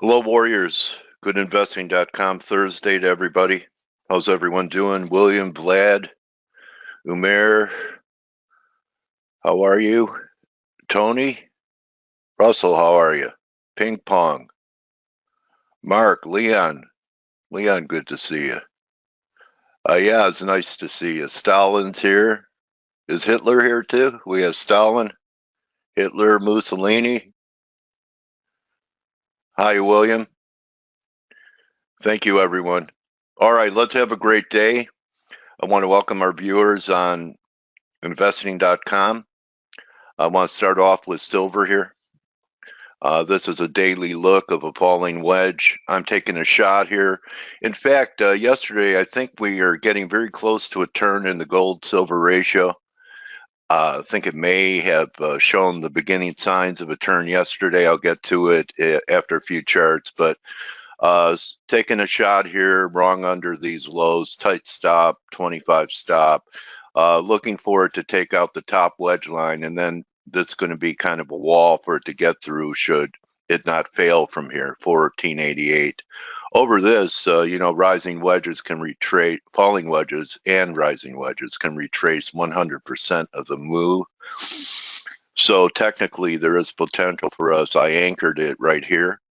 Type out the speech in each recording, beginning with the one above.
Hello, Warriors. GoodInvesting.com Thursday to everybody. How's everyone doing? William, Vlad, Umair, how are you? Tony, Russell, how are you? Ping Pong, Mark, Leon. Leon, good to see you. Yeah, it's nice to see you. Stalin's here. Is Hitler here too? We have Stalin, Hitler, Mussolini. Hi, William. Thank you, everyone. All right, let's have a great day. I want to welcome our viewers on investing.com. I want to start off with silver here. This is a daily look of a falling wedge. I'm taking a shot here. In fact, yesterday, I think we are getting very close to a turn in the gold-silver ratio. I think it may have shown the beginning signs of a turn yesterday. I'll get to it after a few charts, but taking a shot here, wrong under these lows, tight stop, 25 stop. Looking for it to take out the top wedge line, and then that's going to be kind of a wall for it to get through should it not fail from here, 1488. Over this, rising wedges can retrace, falling wedges and rising wedges can retrace 100% of the move. So technically there is potential for us. I anchored it right here.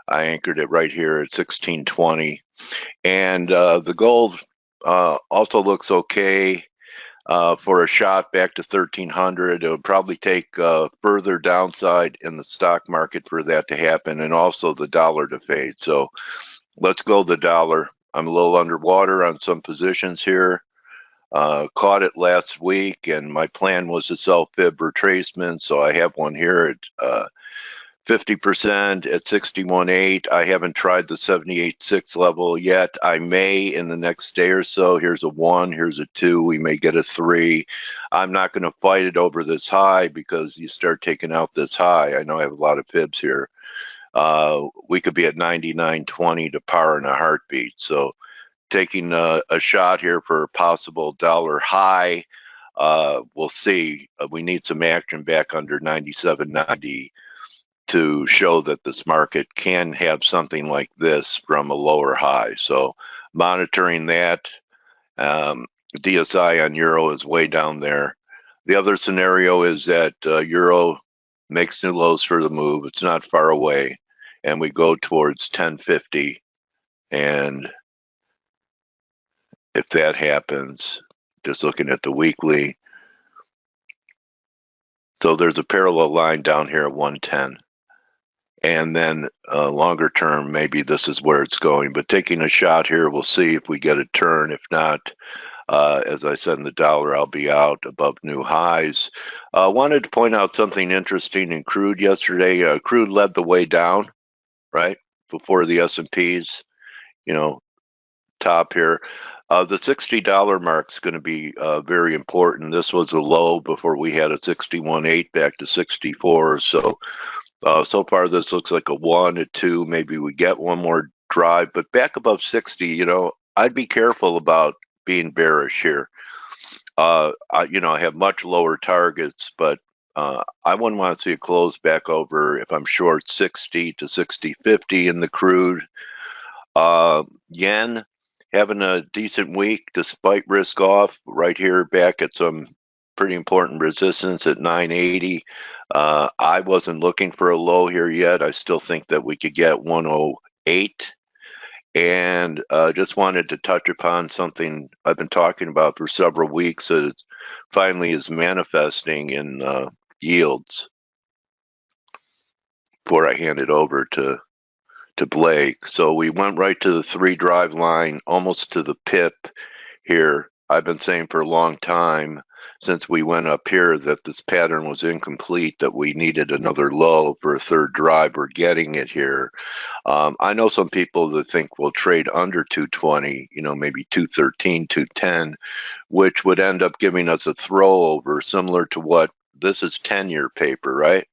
I anchored it right here at 1620. And the gold also looks okay for a shot back to 1300. It would probably take further downside in the stock market for that to happen, and also the dollar to fade. So let's go the dollar. I'm a little underwater on some positions here. Caught it last week, and my plan was to sell fib retracement, so I have one here at 50% at 61.8. I haven't tried the 78.6 level yet. I may in the next day or so. Here's a 1, here's a 2. We may get a 3. I'm not going to fight it over this high because you start taking out this high. I know I have a lot of fibs here. We could be at 99.20 to par in a heartbeat. So taking a shot here for a possible dollar high. We'll see. We need some action back under 97.90 to show that this market can have something like this from a lower high. So monitoring that. DSI on euro is way down there. The other scenario is that euro makes new lows for the move. It's not far away, and we go towards 1050. And if that happens, just looking at the weekly, so there's a parallel line down here at 110. And then longer term, maybe this is where it's going. But taking a shot here, we'll see if we get a turn. If not, as I said in the dollar, I'll be out above new highs. Wanted to point out something interesting in crude yesterday. Crude led the way down, right, before the S&Ps, top here. The $60 mark is going to be very important. This was a low before we had a 61.8 back to 64. So far this looks like a 1, a 2. Maybe we get one more drive, but back above 60, I'd be careful about being bearish here. I have much lower targets, but I wouldn't want to see it close back over if I'm short 60 to 60.50 in the crude. Yen having a decent week despite risk off right here back at some pretty important resistance at 980. I wasn't looking for a low here yet. I still think that we could get 108. And just wanted to touch upon something I've been talking about for several weeks that it finally is manifesting in yields. Before I hand it over to Blake. So we went right to the 3 drive line, almost to the pip here. I've been saying for a long time since we went up here that this pattern was incomplete, that we needed another low for a 3rd drive. We're getting it here. I know some people that think we'll trade under 220, maybe 213, 210, which would end up giving us a throwover similar to what this is 10-year paper, right?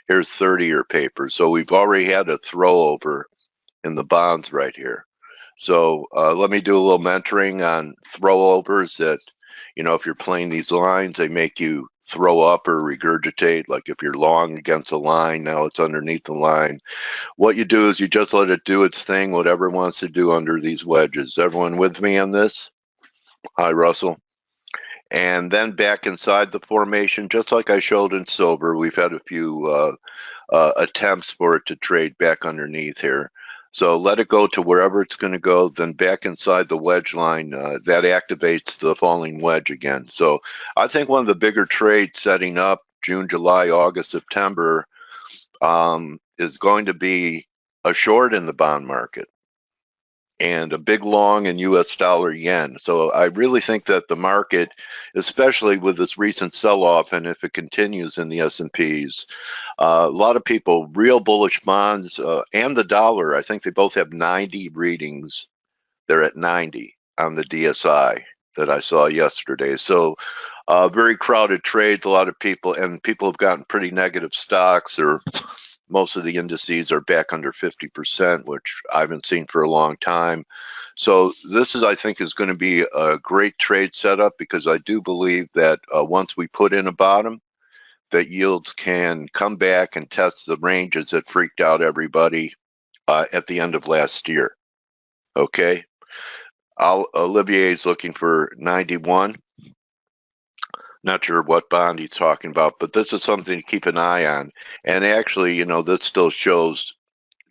Here's 30-year paper. So we've already had a throwover in the bonds right here. So let me do a little mentoring on throwovers that, if you're playing these lines, they make you throw up or regurgitate. Like if you're long against a line, now it's underneath the line. What you do is you just let it do its thing, whatever it wants to do under these wedges. Everyone with me on this? Hi, Russell. And then back inside the formation, just like I showed in silver, we've had a few attempts for it to trade back underneath here. So let it go to wherever it's going to go, then back inside the wedge line, that activates the falling wedge again. So I think one of the bigger trades setting up June, July, August, September is going to be a short in the bond market and a big long in US dollar yen. So I really think that the market, especially with this recent sell-off, and if it continues in the S&Ps, a lot of people, real bullish bonds and the dollar, I think they both have 90 readings. They're at 90 on the DSI that I saw yesterday. So very crowded trades, a lot of people, and people have gotten pretty negative stocks, or most of the indices are back under 50%, which I haven't seen for a long time. So this is, I think, is going to be a great trade setup, because I do believe that once we put in a bottom, that yields can come back and test the ranges that freaked out everybody at the end of last year. Okay. Olivier is looking for 91. Not sure what bond he's talking about, but this is something to keep an eye on. And actually, you know, this still shows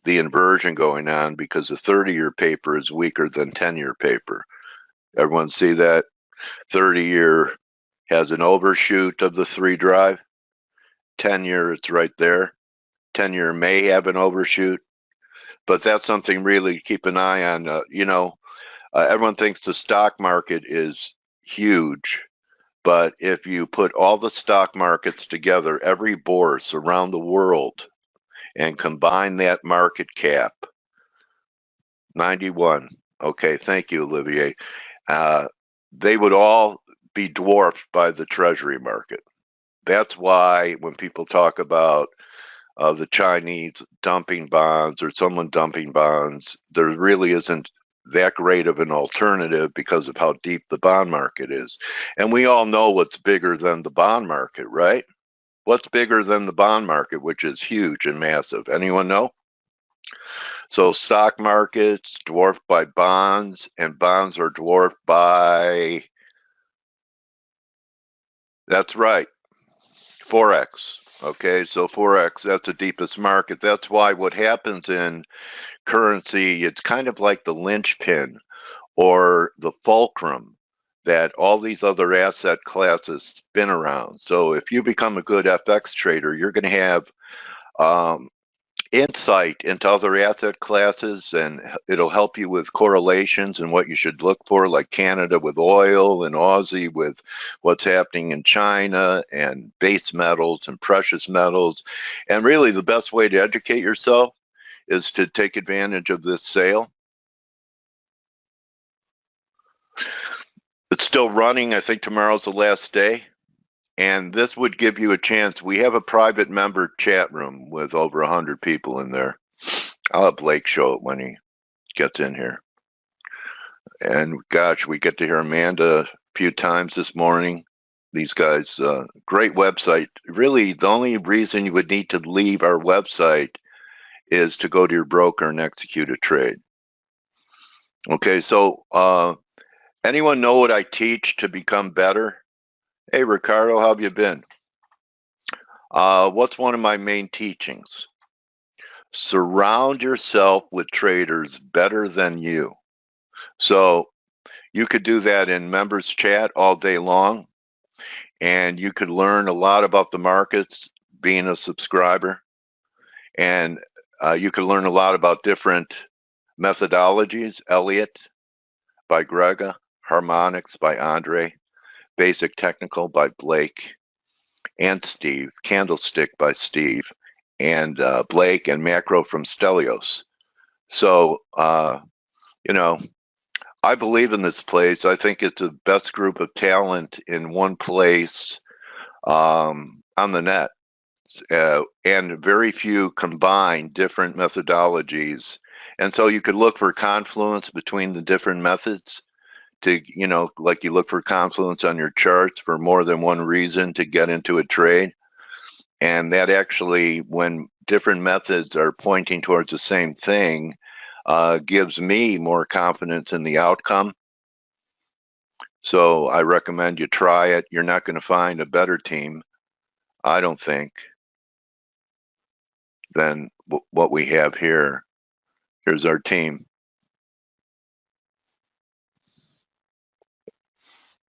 the inversion going on, because the 30-year paper is weaker than 10-year paper. Everyone see that? 30-year has an overshoot of the 3 drive. 10-year, it's right there. 10-year may have an overshoot, but that's something really to keep an eye on. Everyone thinks the stock market is huge, but if you put all the stock markets together, every bourse around the world, and combine that market cap, 91. Okay, thank you, Olivier. They would all be dwarfed by the treasury market. That's why when people talk about the Chinese dumping bonds or someone dumping bonds, there really isn't that great of an alternative because of how deep the bond market is. And we all know what's bigger than the bond market, right? What's bigger than the bond market, which is huge and massive? Anyone know? So stock markets dwarfed by bonds, and bonds are dwarfed by, that's right, Forex. Okay, so Forex, that's the deepest market. That's why what happens in currency, it's kind of like the linchpin or the fulcrum that all these other asset classes spin around. So if you become a good FX trader, you're going to have insight into other asset classes, and it'll help you with correlations and what you should look for, like Canada with oil and Aussie with what's happening in China, and base metals and precious metals. And really the best way to educate yourself is to take advantage of this sale. It's still running. I think tomorrow's the last day. And this would give you a chance. We have a private member chat room with over 100 people in there. I'll have Blake show it when he gets in here. And gosh, we get to hear Amanda a few times this morning. These guys, great website. Really, the only reason you would need to leave our website is to go to your broker and execute a trade. Okay, so anyone know what I teach to become better? Hey, Ricardo, how have you been? What's one of my main teachings? Surround yourself with traders better than you. So you could do that in members chat all day long, and you could learn a lot about the markets being a subscriber, and you could learn a lot about different methodologies. Elliott by Grega, Harmonics by Andre, Basic Technical by Blake and Steve, Candlestick by Steve, and Blake, and Macro from Stelios. So, you know, I believe in this place. I think it's the best group of talent in one place on the net. And very few combine different methodologies. And so you could look for confluence between the different methods to, like you look for confluence on your charts for more than one reason to get into a trade. And that actually, when different methods are pointing towards the same thing, gives me more confidence in the outcome. So I recommend you try it. You're not going to find a better team, I don't think, than what we have here. Here's our team.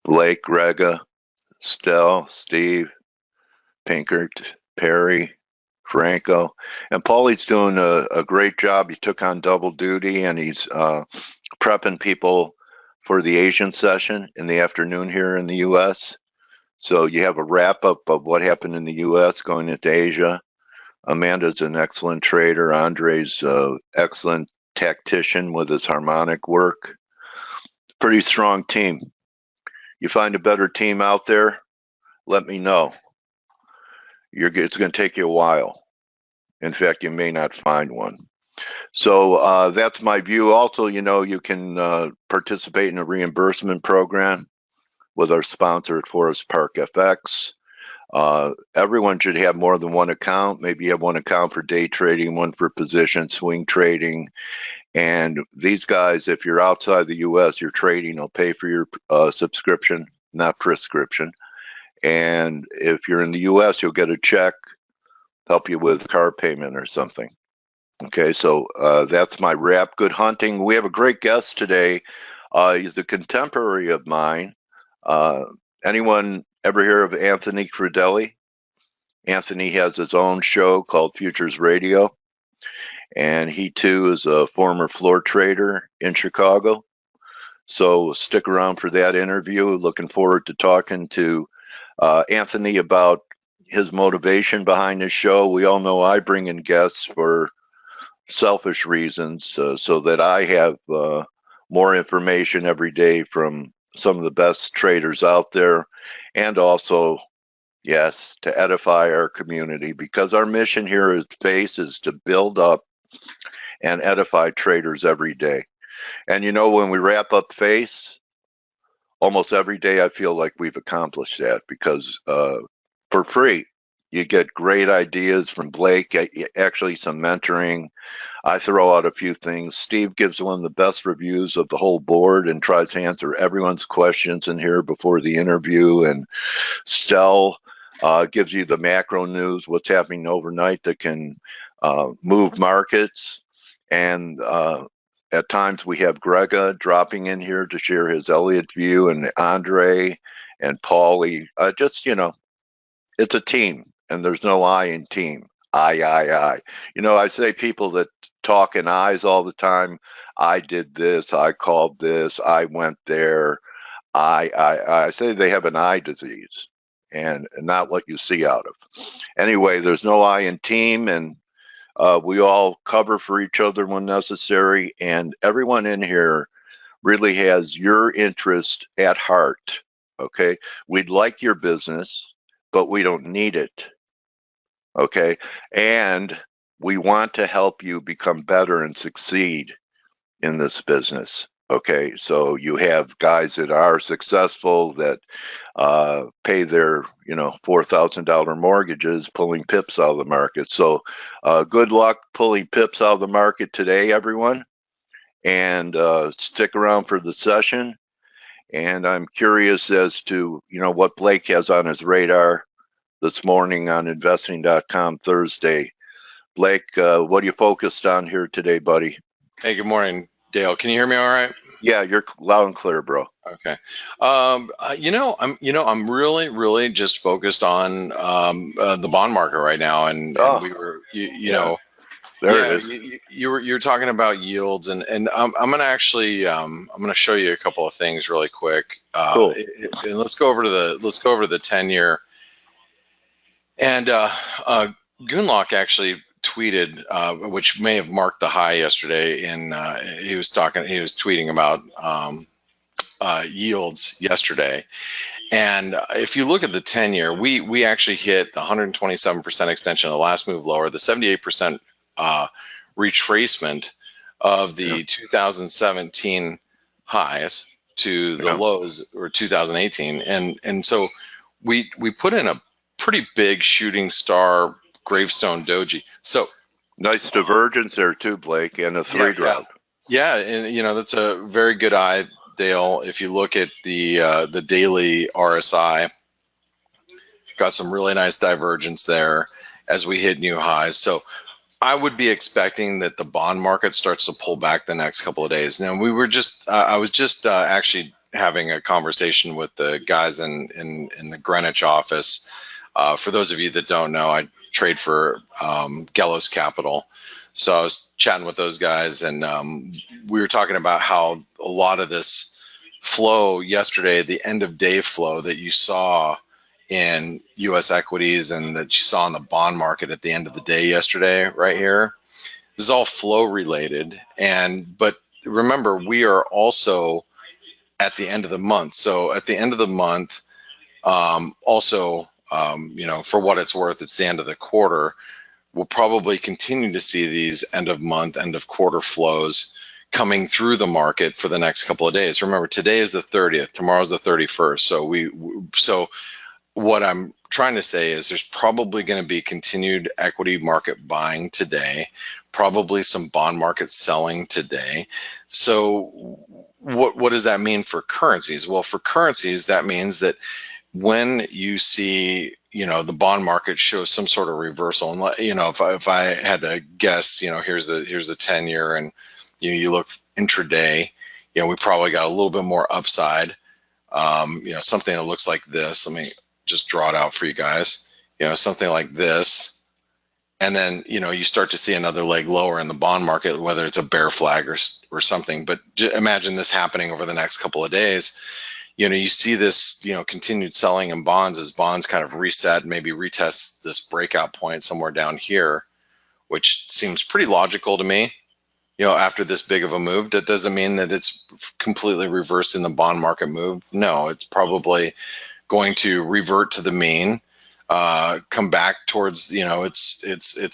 Blake, Rega, Stell, Steve, Pinkert, Perry, Franco, and Paulie's doing a great job. He took on double duty, and he's prepping people for the Asian session in the afternoon here in the U.S. So you have a wrap-up of what happened in the U.S. going into Asia. Amanda's an excellent trader. Andre's excellent tactician with his harmonic work. Pretty strong team. You find a better team out there, let me know. It's going to take you a while. In fact, you may not find one. So that's my view. Also, you can participate in a reimbursement program with our sponsor at Forest Park FX. Everyone should have more than one account. Maybe you have one account for day trading, one for position swing trading. And these guys, if you're outside the U.S., your trading will pay for your subscription, not prescription. And if you're in the U.S., you'll get a check, help you with car payment or something. Okay, so that's my wrap. Good hunting. We have a great guest today. He's a contemporary of mine. Anyone ever hear of Anthony Crudele? Anthony has his own show called Futures Radio. And he too is a former floor trader in Chicago. So stick around for that interview. Looking forward to talking to Anthony about his motivation behind his show. We all know I bring in guests for selfish reasons so that I have more information every day from some of the best traders out there, and also, yes, to edify our community, because our mission here at FACE is to build up and edify traders every day. And when we wrap up FACE, almost every day I feel like we've accomplished that, because for free, you get great ideas from Blake, actually some mentoring. I throw out a few things. Steve gives one of the best reviews of the whole board and tries to answer everyone's questions in here before the interview. And Stell gives you the macro news, what's happening overnight that can move markets. And at times we have Grega dropping in here to share his Elliott view, and Andre and Paulie. It's a team, and there's no I in team. I. I say people that talk in I's all the time. I did this, I called this, I went there. I say they have an eye disease, and not what you see out of. Anyway, there's no I in team, and we all cover for each other when necessary, and everyone in here really has your interest at heart. Okay, we'd like your business, but we don't need it. Okay, and we want to help you become better and succeed in this business. Okay, so you have guys that are successful that pay their $4,000 mortgages pulling pips out of the market. So good luck pulling pips out of the market today, everyone, and stick around for the session. And I'm curious as to what Blake has on his radar this morning on investing.com Thursday. Blake, what are you focused on here today, buddy? Hey, good morning, Dale. Can you hear me all right? Yeah, you're loud and clear, bro. Okay. I'm really just focused on the bond market right now, and we were, There it is. You're talking about yields, and I'm gonna actually I'm gonna show you a couple of things really quick. Cool. And let's go over to the 10-year. And Gunlock actually tweeted, which may have marked the high yesterday, and he was tweeting about yields yesterday. And if you look at the 10-year, we actually hit the 127% extension of the last move lower, the 78% retracement of the 2017 highs to the lows or 2018, and so we put in a pretty big shooting star gravestone doji. So nice divergence there too, Blake, and a 3 drop. Yeah, and that's a very good eye, Dale. If you look at the daily RSI, got some really nice divergence there as we hit new highs. So I would be expecting that the bond market starts to pull back the next couple of days. Now we were just I was just actually having a conversation with the guys in the Greenwich office. For those of you that don't know, I trade for Gallows Capital. So I was chatting with those guys, and we were talking about how a lot of this flow yesterday, the end of day flow that you saw in U.S. equities and that you saw in the bond market at the end of the day yesterday, right here, this is all flow related. But remember, we are also at the end of the month. So at the end of the month, also, for what it's worth, it's the end of the quarter. We'll probably continue to see these end of month, end of quarter flows coming through the market for the next couple of days. Remember, today is the 30th, tomorrow's the 31st. So what I'm trying to say is there's probably going to be continued equity market buying today, probably some bond market selling today. So what does that mean for currencies? Well, for currencies, that means that when you see, the bond market show some sort of reversal, and if I had to guess, here's the 10-year, and you look intraday, we probably got a little bit more upside. Something that looks like this. Let me just draw it out for you guys. Something like this, and then you start to see another leg lower in the bond market, whether it's a bear flag or something. But imagine this happening over the next couple of days. You see this, continued selling in bonds as bonds kind of reset, maybe retest this breakout point somewhere down here, which seems pretty logical to me. After this big of a move, that doesn't mean that it's completely reversing the bond market move. No, it's probably going to revert to the mean, come back towards, its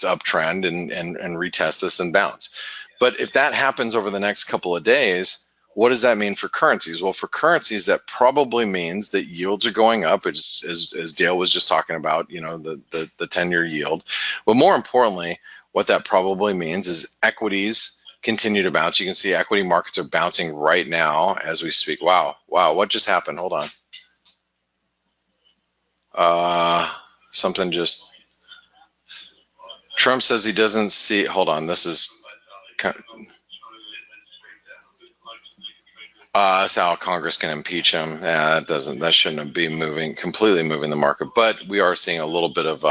uptrend and retest this and bounce. But if that happens over the next couple of days, what does that mean for currencies? Well, for currencies, that probably means that yields are going up, as Dale was just talking about, the 10-year yield. But more importantly, what that probably means is equities continue to bounce. You can see equity markets are bouncing right now as we speak. Wow, what just happened? Hold on. Something just... Trump says he doesn't see... Hold on, this is... That's how Congress can impeach him. That shouldn't be completely moving the market, but we are seeing a little bit of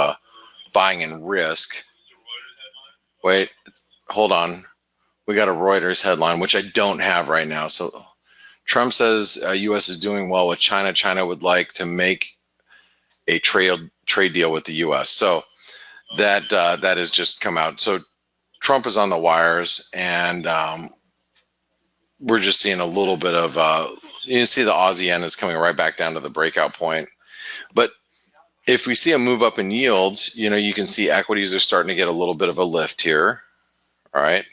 buying in risk. Wait, hold on. We got a Reuters headline, which I don't have right now. So Trump says U.S. is doing well with China. China would like to make a trade deal with the U.S. So that has just come out. So Trump is on the wires, and we're just seeing a little bit of, you see the Aussie yen is coming right back down to the breakout point. But if we see a move up in yields, you can see equities are starting to get a little bit of a lift here. All right.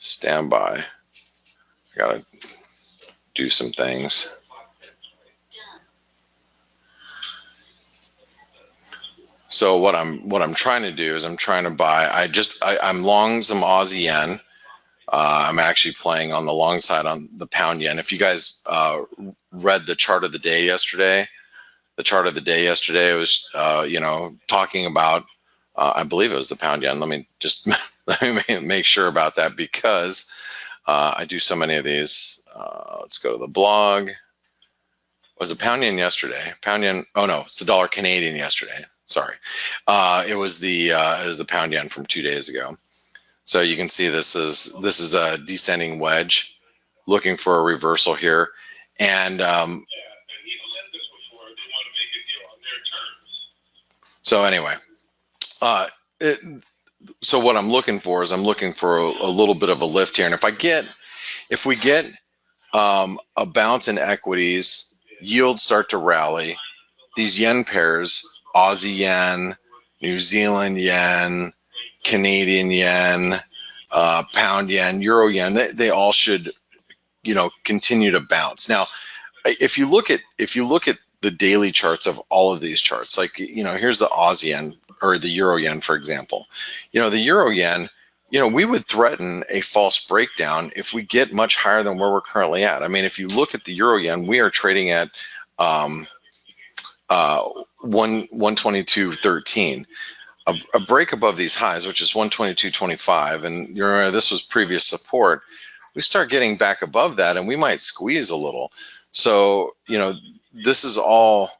Stand by. I gotta do some things. So what I'm trying to do is I'm trying to buy, I'm long some Aussie yen. I'm actually playing on the long side on the pound yen. If you guys read the chart of the day yesterday, was talking about, I believe it was the pound yen. Let me make sure about that, because I do so many of these. Let's go to the blog. Was it pound yen yesterday? Pound yen. Oh no, it's the dollar Canadian yesterday. Sorry, it was the pound yen from 2 days ago. So you can see this is a descending wedge, looking for a reversal here, and so anyway, so what I'm looking for is a little bit of a lift here, and if we get a bounce in equities, yields start to rally. These yen pairs, Aussie yen, New Zealand yen, Canadian yen, pound yen, euro yen, they all should continue to bounce. Now, if you look at the daily charts of all of these charts, like here's the Aussie yen or the Euro yen, for example. The Euro yen, we would threaten a false breakdown if we get much higher than where we're currently at. I mean, if you look at the Euro yen, we are trading at 122.13. A break above these highs, which is 122.25, and this was previous support. We start getting back above that, and we might squeeze a little. So this is all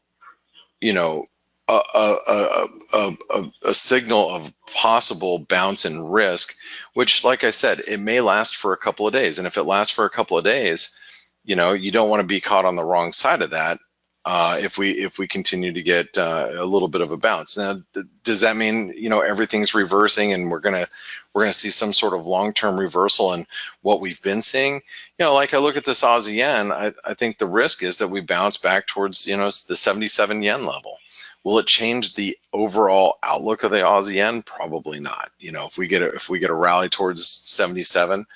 a signal of possible bounce and risk, which, like I said, it may last for a couple of days. And if it lasts for a couple of days, you don't want to be caught on the wrong side of that. If we continue to get a little bit of a bounce. Now, does that mean everything's reversing and we're gonna see some sort of long-term reversal in what we've been seeing? Like I look at this Aussie yen, I think the risk is that we bounce back towards the 77 yen level. Will it change the overall outlook of the Aussie yen? Probably not. If we get a rally towards 77.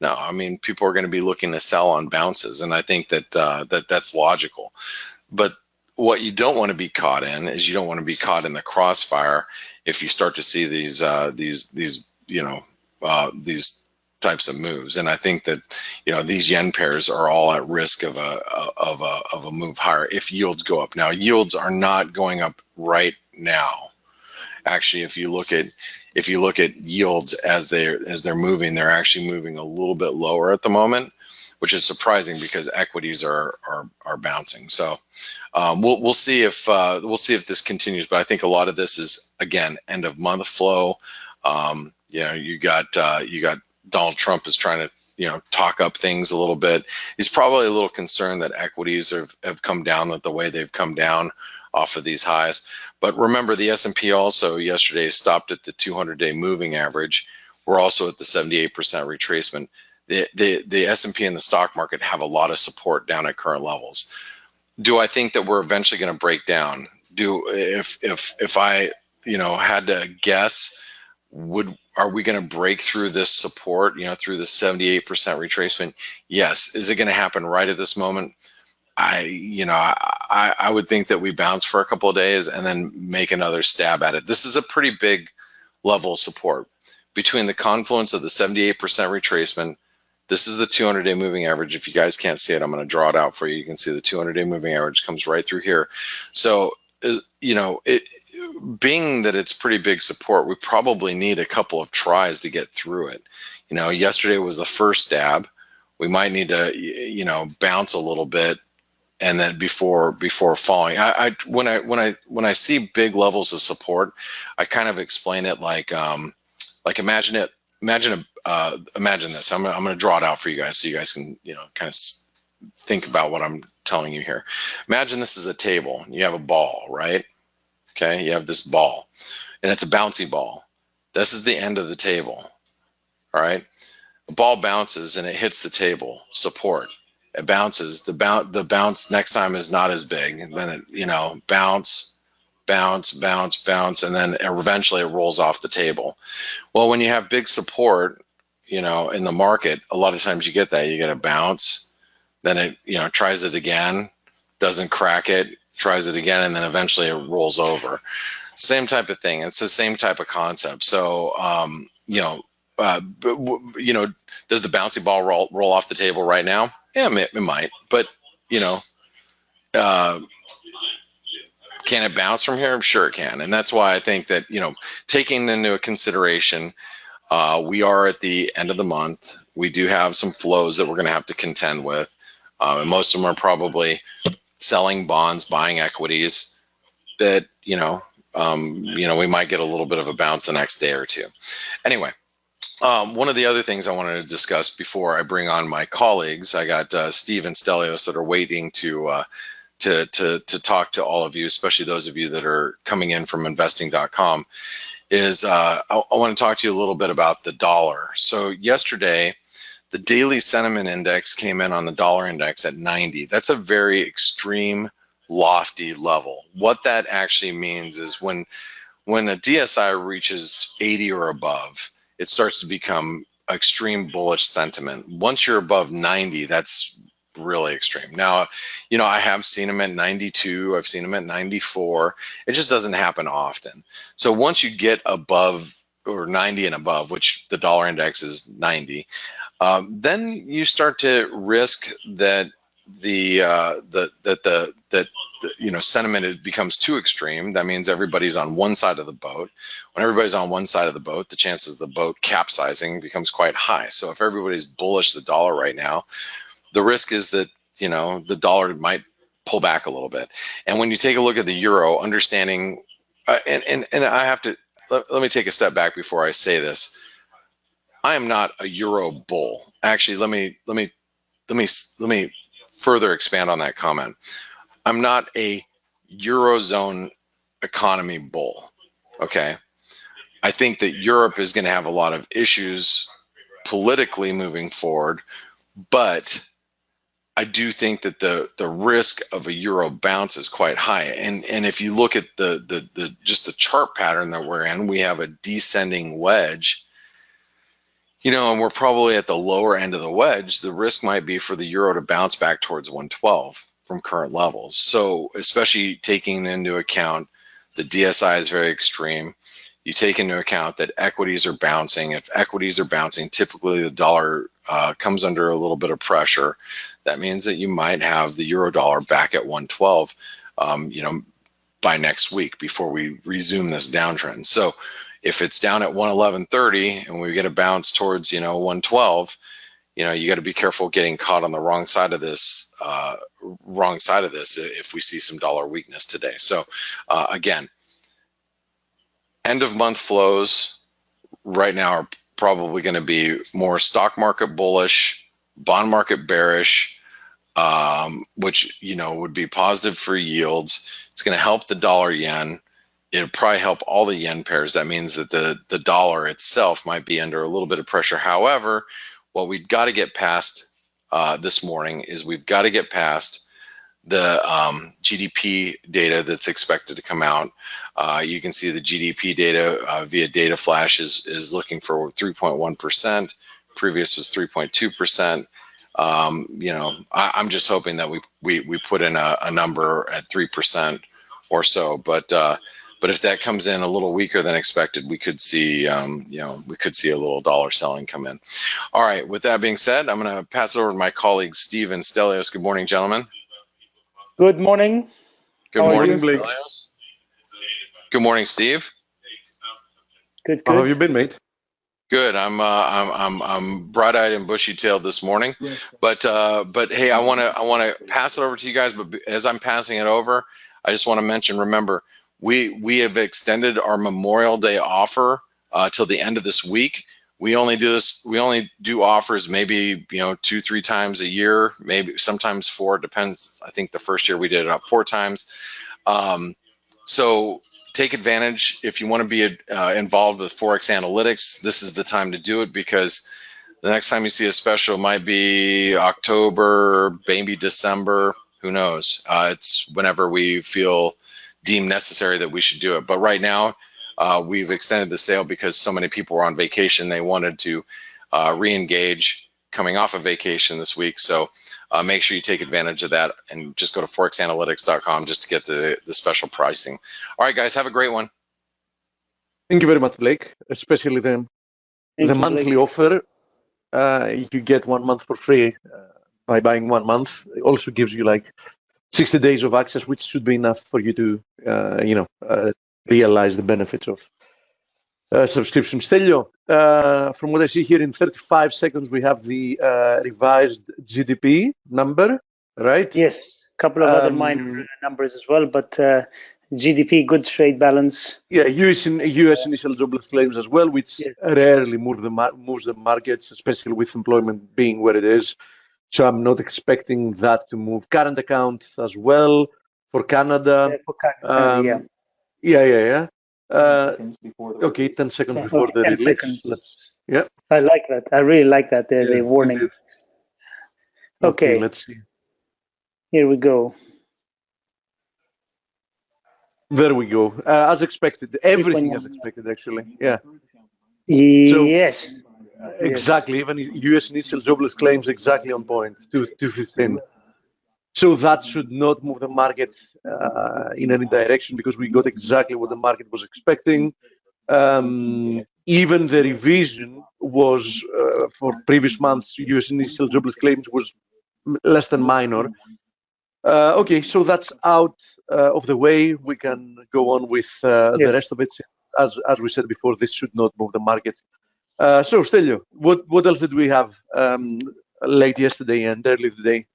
No, I mean, people are going to be looking to sell on bounces, and I think that that's logical. But what you don't want to be caught in is you don't want to be caught in the crossfire if you start to see these types of moves. And I think that these yen pairs are all at risk of a move higher if yields go up. Now, yields are not going up right now. Actually, if you look at yields as they're moving, they're actually moving a little bit lower at the moment, which is surprising because equities are bouncing. So we'll see if this continues. But I think a lot of this is, again, end of month flow. You got Donald Trump is trying to talk up things a little bit. He's probably a little concerned that equities have come down the way they've come down off of these highs. But remember, the S&P also yesterday stopped at the 200-day moving average. We're also at the 78% retracement. The S&P and the stock market have a lot of support down at current levels. Do I think that we're eventually going to break down? If I had to guess, are we going to break through this support, through the 78% retracement? Yes. Is it going to happen right at this moment? I would think that we bounce for a couple of days and then make another stab at it. This is a pretty big level of support between the confluence of the 78% retracement. This is the 200-day moving average. If you guys can't see it, I'm going to draw it out for you. You can see the 200-day moving average comes right through here. So, being that it's pretty big support, we probably need a couple of tries to get through it. Yesterday was the first stab. We might need to, bounce a little bit, and then before falling. When I see big levels of support, I kind of explain it like imagine this. I'm going to draw it out for you guys so you guys can kind of think about what I'm telling you here. Imagine this is a table. You have a ball, right? Okay, you have this ball, and it's a bouncy ball. This is the end of the table. All right, the ball bounces and it hits the table. Support. It bounces. The bounce next time is not as big, and then it bounce, and then eventually it rolls off the table. Well, when you have big support, in the market, a lot of times you get that. You get a bounce, then it tries it again, doesn't crack it, tries it again, and then eventually it rolls over. Same type of thing. It's the same type of concept. So does the bouncy ball roll off the table right now? Yeah, it might, but can it bounce from here? Sure it can. And that's why I think that, taking into consideration, we are at the end of the month. We do have some flows that we're going to have to contend with. And most of them are probably selling bonds, buying equities that, we might get a little bit of a bounce the next day or two. Anyway, one of the other things I wanted to discuss before I bring on my colleagues, I got Steve and Stelios that are waiting to talk to all of you, especially those of you that are coming in from investing.com, is I want to talk to you a little bit about the dollar. So yesterday, the daily sentiment index came in on the dollar index at 90. That's a very extreme, lofty level. What that actually means is when a DSI reaches 80 or above, it starts to become extreme bullish sentiment. Once you're above 90, that's really extreme. Now, you know, I have seen them at 92. I've seen them at 94. It just doesn't happen often. So once you get above or 90 and above, which the dollar index is 90, then you start to risk that sentiment becomes too extreme. That means everybody's on one side of the boat. When everybody's on one side of the boat, the chances of the boat capsizing becomes quite high. So if everybody's bullish the dollar right now, the risk is that, you know, the dollar might pull back a little bit. And when you take a look at the euro, understanding, and I have to let me take a step back before I say this. I am not a euro bull. Actually, let me further expand on that comment. I'm not a Eurozone economy bull, okay? I think that Europe is going to have a lot of issues politically moving forward, but I do think that the risk of a euro bounce is quite high. And if you look at just the chart pattern that we're in, we have a descending wedge, you know, and we're probably at the lower end of the wedge. The risk might be for the euro to bounce back towards 112 from current levels. So especially taking into account the DSI is very extreme. You take into account that equities are bouncing. If equities are bouncing, typically the dollar comes under a little bit of pressure. That means that you might have the euro dollar back at 112, you know, by next week before we resume this downtrend. So if it's down at 111.30 and we get a bounce towards, you know, 112, you know, you got to be careful getting caught on the wrong side of this if we see some dollar weakness today. So again, end of month flows right now are probably going to be more stock market bullish, bond market bearish, which, you know, would be positive for yields. It's going to help the dollar yen. It'll probably help all the yen pairs. That means that the dollar itself might be under a little bit of pressure. However, what we've got to get past this morning is we've got to get past the GDP data that's expected to come out. You can see the GDP data via data flash is looking for 3.1%. Previous was 3.2%. You know, I'm just hoping that we put in a number at 3% or so. But if that comes in a little weaker than expected, we could see, you know, we could see a little dollar selling come in. All right. With that being said, I'm going to pass it over to my colleague Steve and Stelios. Good morning, gentlemen. Good morning. Good morning, Stelios. Good morning, Steve. Good. How have you been, mate? Good. I'm bright-eyed and bushy-tailed this morning, but hey, I want to pass it over to you guys. But as I'm passing it over, I just want to mention. Remember, we have extended our Memorial Day offer till the end of this week. We only do offers maybe, you know, 2-3 times a year, maybe sometimes 4. Depends. I think the first year we did it up 4 times. So take advantage. If you want to be involved with ForexAnalytix, this is the time to do it, because the next time you see a special might be October, maybe December. Who knows? It's whenever we feel deemed necessary that we should do it. But right now, we've extended the sale because so many people were on vacation. They wanted to re-engage coming off of vacation this week. So make sure you take advantage of that and just go to forexanalytix.com just to get the special pricing. All right, guys, have a great one. Thank you very much, Blake. Especially the monthly offer. You get 1 month for free by buying 1 month. It also gives you like 60 days of access, which should be enough for you to, realize the benefits of subscription. Stelio, from what I see here, in 35 seconds, we have the revised GDP number, right? Yes, a couple of other minor numbers as well, but GDP, good trade balance. Yeah, US initial jobless claims as well, which rarely moves the markets, especially with employment being where it is. So I'm not expecting that to move. Current account as well for Canada. For Canada, yeah. Okay, 10 seconds before the release. I like that. I really like that. The warning. Indeed. Okay, let's see. Here we go. There we go. As expected. Everything as expected, actually. Yeah. Yes. Exactly. Even U.S. initial jobless claims exactly on point, 215. So that should not move the market in any direction because we got exactly what the market was expecting. Even the revision was for previous months, U.S. initial jobless claims was less than minor. Okay, so that's out of the way. We can go on with the rest of it. As we said before, this should not move the market. So, Stelio, what else did we have late yesterday and early today?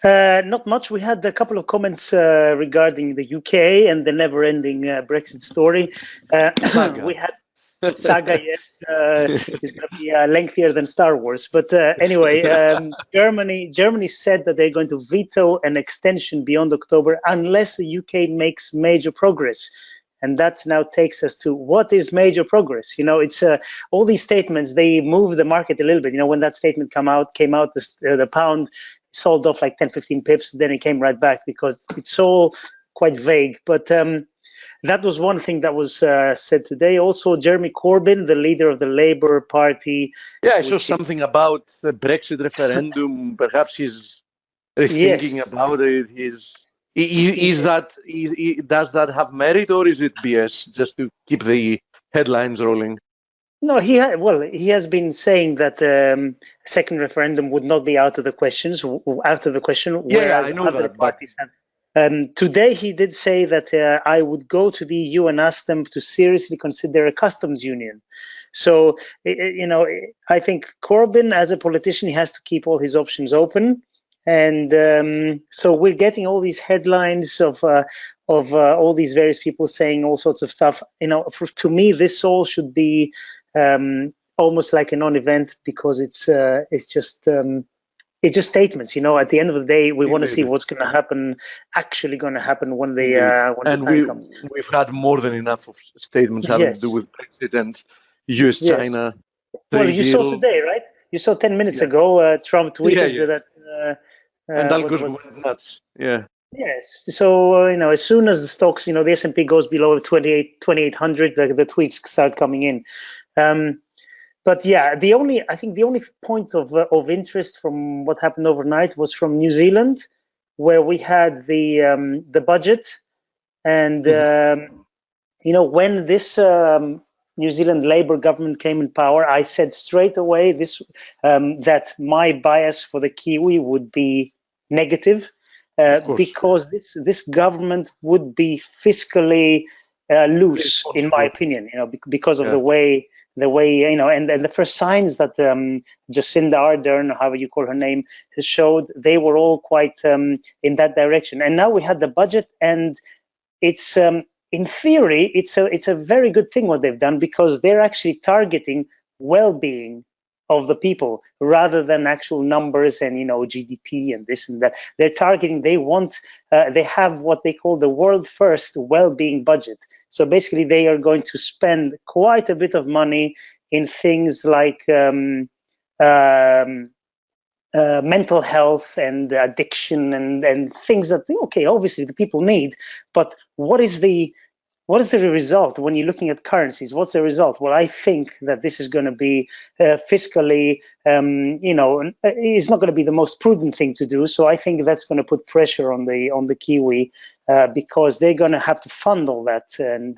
Not much. We had a couple of comments regarding the UK and the never-ending Brexit story. We had saga, yes, is going to be lengthier than Star Wars. But anyway, Germany said that they're going to veto an extension beyond October unless the UK makes major progress. And that now takes us to what is major progress. You know, it's all these statements, they move the market a little bit. You know, when that statement came out, the pound sold off like 10, 15 pips, then it came right back because it's all quite vague. But that was one thing that was said today. Also, Jeremy Corbyn, the leader of the Labour Party. Yeah, I saw something about the Brexit referendum. Perhaps he's rethinking about it. Does that have merit, or is it BS just to keep the headlines rolling? No, he has been saying that second referendum would not be out of the question. Yeah, I know other that, parties have. Today, he did say that I would go to the EU and ask them to seriously consider a customs union. So, you know, I think Corbyn, as a politician, he has to keep all his options open. And so we're getting all these headlines of all these various people saying all sorts of stuff. You know, to me, this all should be almost like a non-event because it's just statements. You know, at the end of the day, we want to see what's going to happen, actually going to happen when the time comes. We've had more than enough of statements having to do with Brexit and US-China. Well, you saw today, right? You saw 10 minutes ago, Trump tweeted that. And Algos went nuts. Yeah. Yes. So, you know, as soon as the stocks, you know, the S&P goes below 2,800, the tweets start coming in. But yeah, I think the only point of interest from what happened overnight was from New Zealand, where we had the budget, and you know, when this New Zealand Labour government came in power, I said straight away that my bias for the Kiwi would be negative, because this government would be fiscally loose, in my opinion. You know, because of the way you know, and the first signs that Jacinda Ardern, however you call her name, has showed, they were all quite in that direction. And now we had the budget, and it's in theory, it's a very good thing what they've done, because they're actually targeting well-being of the people rather than actual numbers and, you know, GDP and this and that. They're targeting, they have what they call the world first well-being budget. So basically they are going to spend quite a bit of money in things like mental health and addiction and things that, okay, obviously the people need, but what is the result when you're looking at currencies? What's the result? Well, I think that this is going to be fiscally, you know, it's not going to be the most prudent thing to do. So I think that's going to put pressure on the Kiwi because they're going to have to fund all that. And,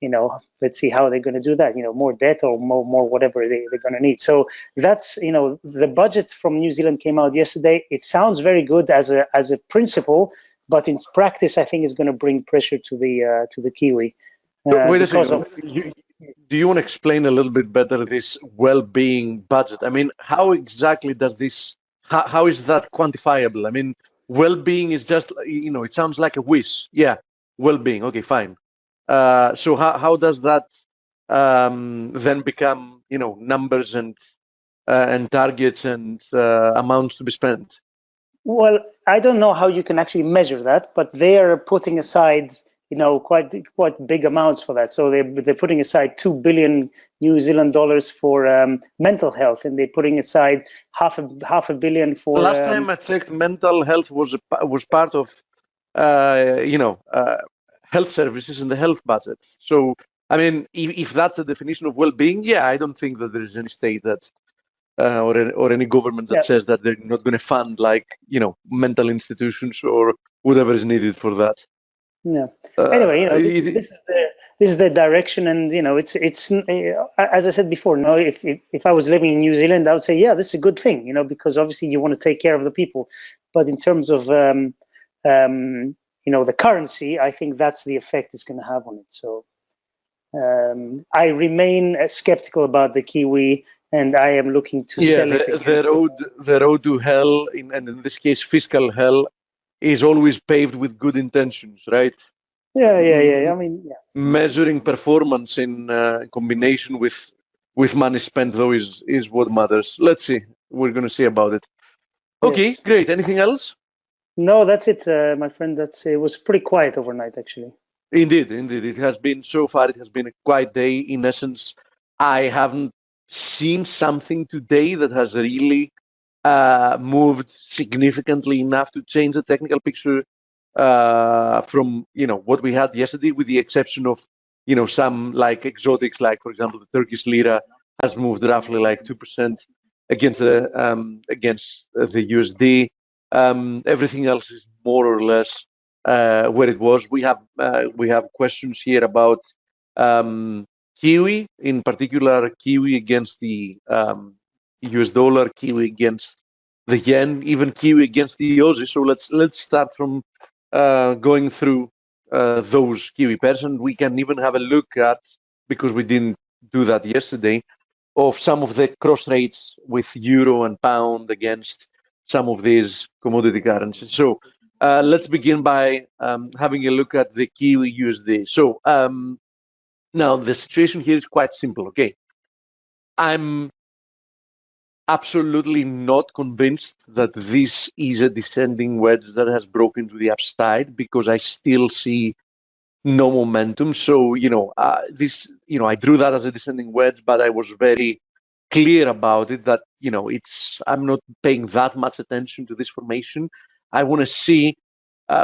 you know, let's see how they're going to do that, you know, more debt or more whatever they're going to need. So that's, you know, the budget from New Zealand came out yesterday. It sounds very good as a principle, but in practice, I think it's going to bring pressure to the Kiwi. Wait a second. Do you want to explain a little bit better this well-being budget? I mean, how exactly does this? How is that quantifiable? I mean, well-being is just, you know, it sounds like a wish. Yeah, well-being. Okay, fine. So how does that then become, you know, numbers and targets and amounts to be spent? Well, I don't know how you can actually measure that, but they are putting aside, you know, quite big amounts for that. So they're putting aside $2 billion New Zealand dollars for mental health, and they're putting aside half a billion for. Last time I checked, mental health was part of, you know, health services in the health budget. So I mean, if that's the definition of well-being, yeah, I don't think that there is any state that or any government that says that they're not going to fund, like, mental institutions or whatever is needed for that. Yeah. Anyway, this is the direction, and it's as I said before. If I was living in New Zealand, I would say, yeah, this is a good thing, because obviously you want to take care of the people. But in terms of the currency, I think that's the effect it's going to have on it. So I remain skeptical about the Kiwi, and I am looking to sell it. The road to hell, and in this case, fiscal hell, is always paved with good intentions, right? Yeah. I mean, yeah. Measuring performance in combination with money spent, though, is what matters. Let's see. We're going to see about it. Okay, yes. Great. Anything else? No, that's it, my friend. It was pretty quiet overnight, actually. Indeed. It has been, so far, it has been a quiet day. In essence, I haven't seen something today that has really moved significantly enough to change the technical picture from what we had yesterday, with the exception of some like exotics, like for example the Turkish lira has moved roughly like 2% against the USD. Everything else is more or less where it was. We have questions here about Kiwi, in particular Kiwi against the US dollar, Kiwi against the yen, even Kiwi against the Aussie. So let's start from going through those Kiwi pairs, and we can even have a look at, because we didn't do that yesterday, of some of the cross rates with euro and pound against some of these commodity currencies. So let's begin by having a look at the Kiwi USD. So now the situation here is quite simple. Okay, I'm absolutely not convinced that this is a descending wedge that has broken to the upside, because I still see no momentum. So I drew that as a descending wedge, but I was very clear about it that I'm not paying that much attention to this formation. I want to see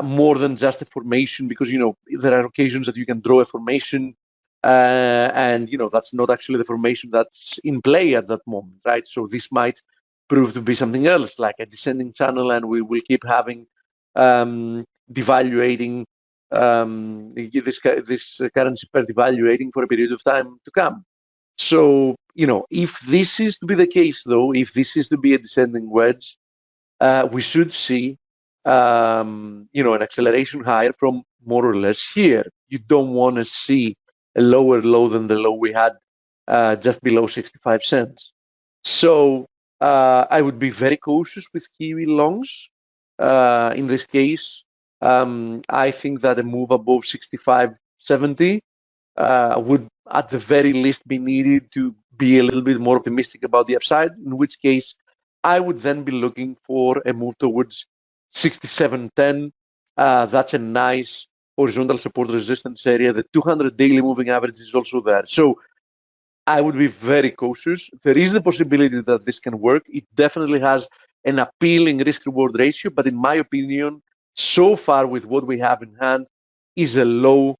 more than just a formation, because there are occasions that you can draw a formation and that's not actually the formation that's in play at that moment, right? So this might prove to be something else, like a descending channel, and we will keep having devaluating this currency pair devaluating for a period of time to come. So if this is to be the case, though, if this is to be a descending wedge, we should see an acceleration higher from more or less here. You don't want to see a lower low than the low we had just below 65 cents. So I would be very cautious with Kiwi longs in this case. I think that a move above 65.70 would at the very least be needed to be a little bit more optimistic about the upside, in which case I would then be looking for a move towards 67.10. That's a nice horizontal support resistance area. The 200 daily moving average is also there. So I would be very cautious. There is the possibility that this can work. It definitely has an appealing risk-reward ratio, but in my opinion, so far with what we have in hand, is a low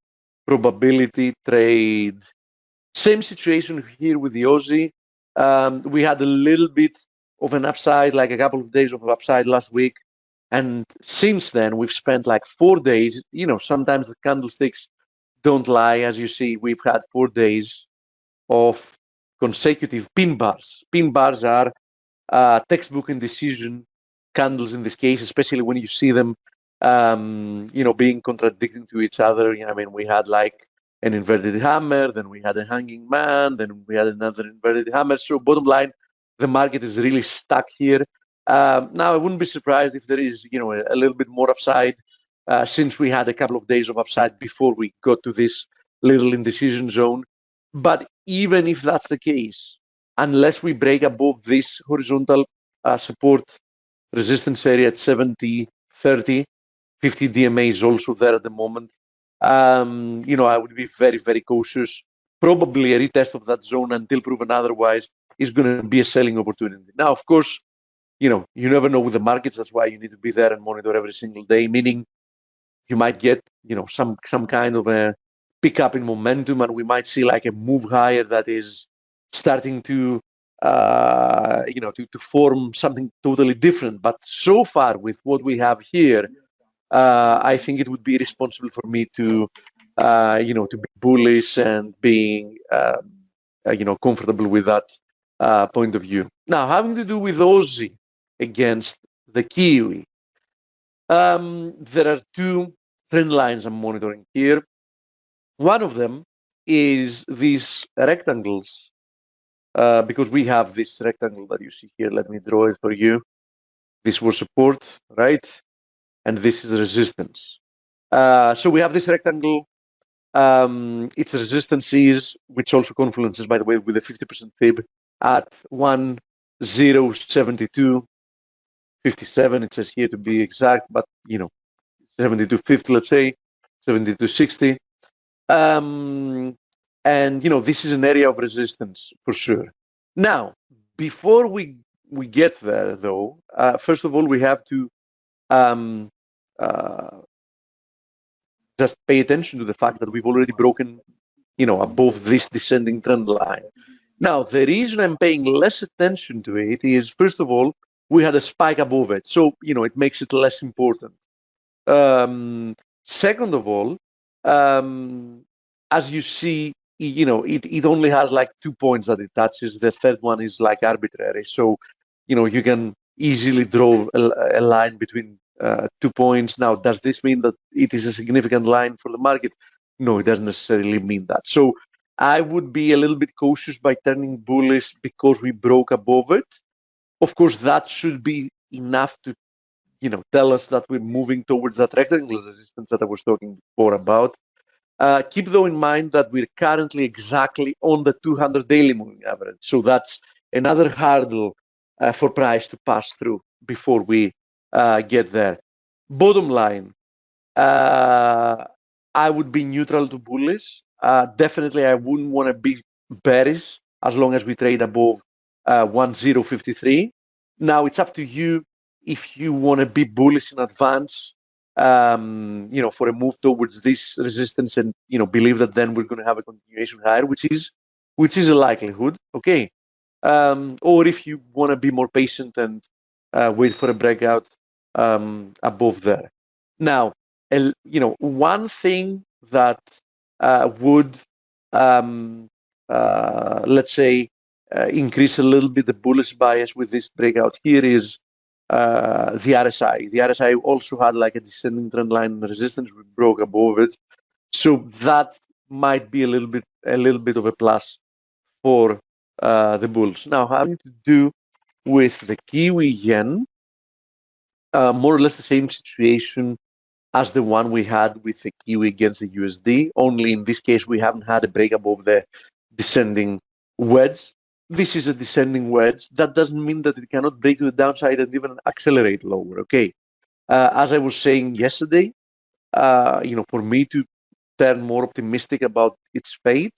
probability trade. Same situation here with the Aussie. We had a little bit of an upside, like a couple of days of upside last week. And since then, we've spent like 4 days. Sometimes the candlesticks don't lie. As you see, we've had 4 days of consecutive pin bars. Pin bars are textbook indecision candles in this case, especially when you see them, being contradicting to each other. I mean, we had like an inverted hammer, then we had a hanging man, then we had another inverted hammer. So bottom line, the market is really stuck here. Now, I wouldn't be surprised if there is, a little bit more upside since we had a couple of days of upside before we got to this little indecision zone. But even if that's the case, unless we break above this horizontal support resistance area at 70.30, 50 DMA is also there at the moment. I would be very, very cautious. Probably a retest of that zone until proven otherwise is going to be a selling opportunity. Now, of course, you never know with the markets. That's why you need to be there and monitor every single day, meaning you might get, some kind of a pick up in momentum, and we might see like a move higher that is starting to to form something totally different. But so far with what we have here, I think it would be responsible for me to to be bullish and being comfortable with that point of view. Now, having to do with Aussie against the Kiwi, there are two trend lines I'm monitoring here. One of them is these rectangles, because we have this rectangle that you see here. Let me draw it for you. This was support, right? And this is resistance. So we have this rectangle. Its resistance is, which also confluences, by the way, with a 50% fib at 1072.57. It says here to be exact, but 72.50, let's say 72.60. And this is an area of resistance for sure. Now, before we get there, though, first of all, we have to just pay attention to the fact that we've already broken, above this descending trend line. Now, the reason I'm paying less attention to it is, first of all, we had a spike above it, so it makes it less important. Second of all, as you see, it only has like 2 points that it touches. The third one is like arbitrary, so you can easily draw a line between 2 points. Now, does this mean that it is a significant line for the market? No, it doesn't necessarily mean that. So I would be a little bit cautious by turning bullish because we broke above it. Of course, that should be enough to tell us that we're moving towards that rectangular resistance that I was talking before about. Keep though in mind that we're currently exactly on the 200 daily moving average. So that's another hurdle for price to pass through before we get there. Bottom line, I would be neutral to bullish. Definitely, I wouldn't want to be bearish as long as we trade above 1053. Now, it's up to you if you want to be bullish in advance, for a move towards this resistance, and believe that then we're going to have a continuation higher, which is a likelihood. Okay, or if you want to be more patient and wait for a breakout above there. Now, one thing that would let's say increase a little bit the bullish bias with this breakout here is the RSI. The RSI also had like a descending trend line resistance. We broke above it, so that might be a little bit of a plus for the bulls. Now, having to do with the Kiwi yen, more or less the same situation as the one we had with the Kiwi against the USD, only in this case we haven't had a break above the descending wedge. This is a descending wedge. That doesn't mean that it cannot break to the downside and even accelerate lower, okay? As I was saying yesterday, for me to turn more optimistic about its fate,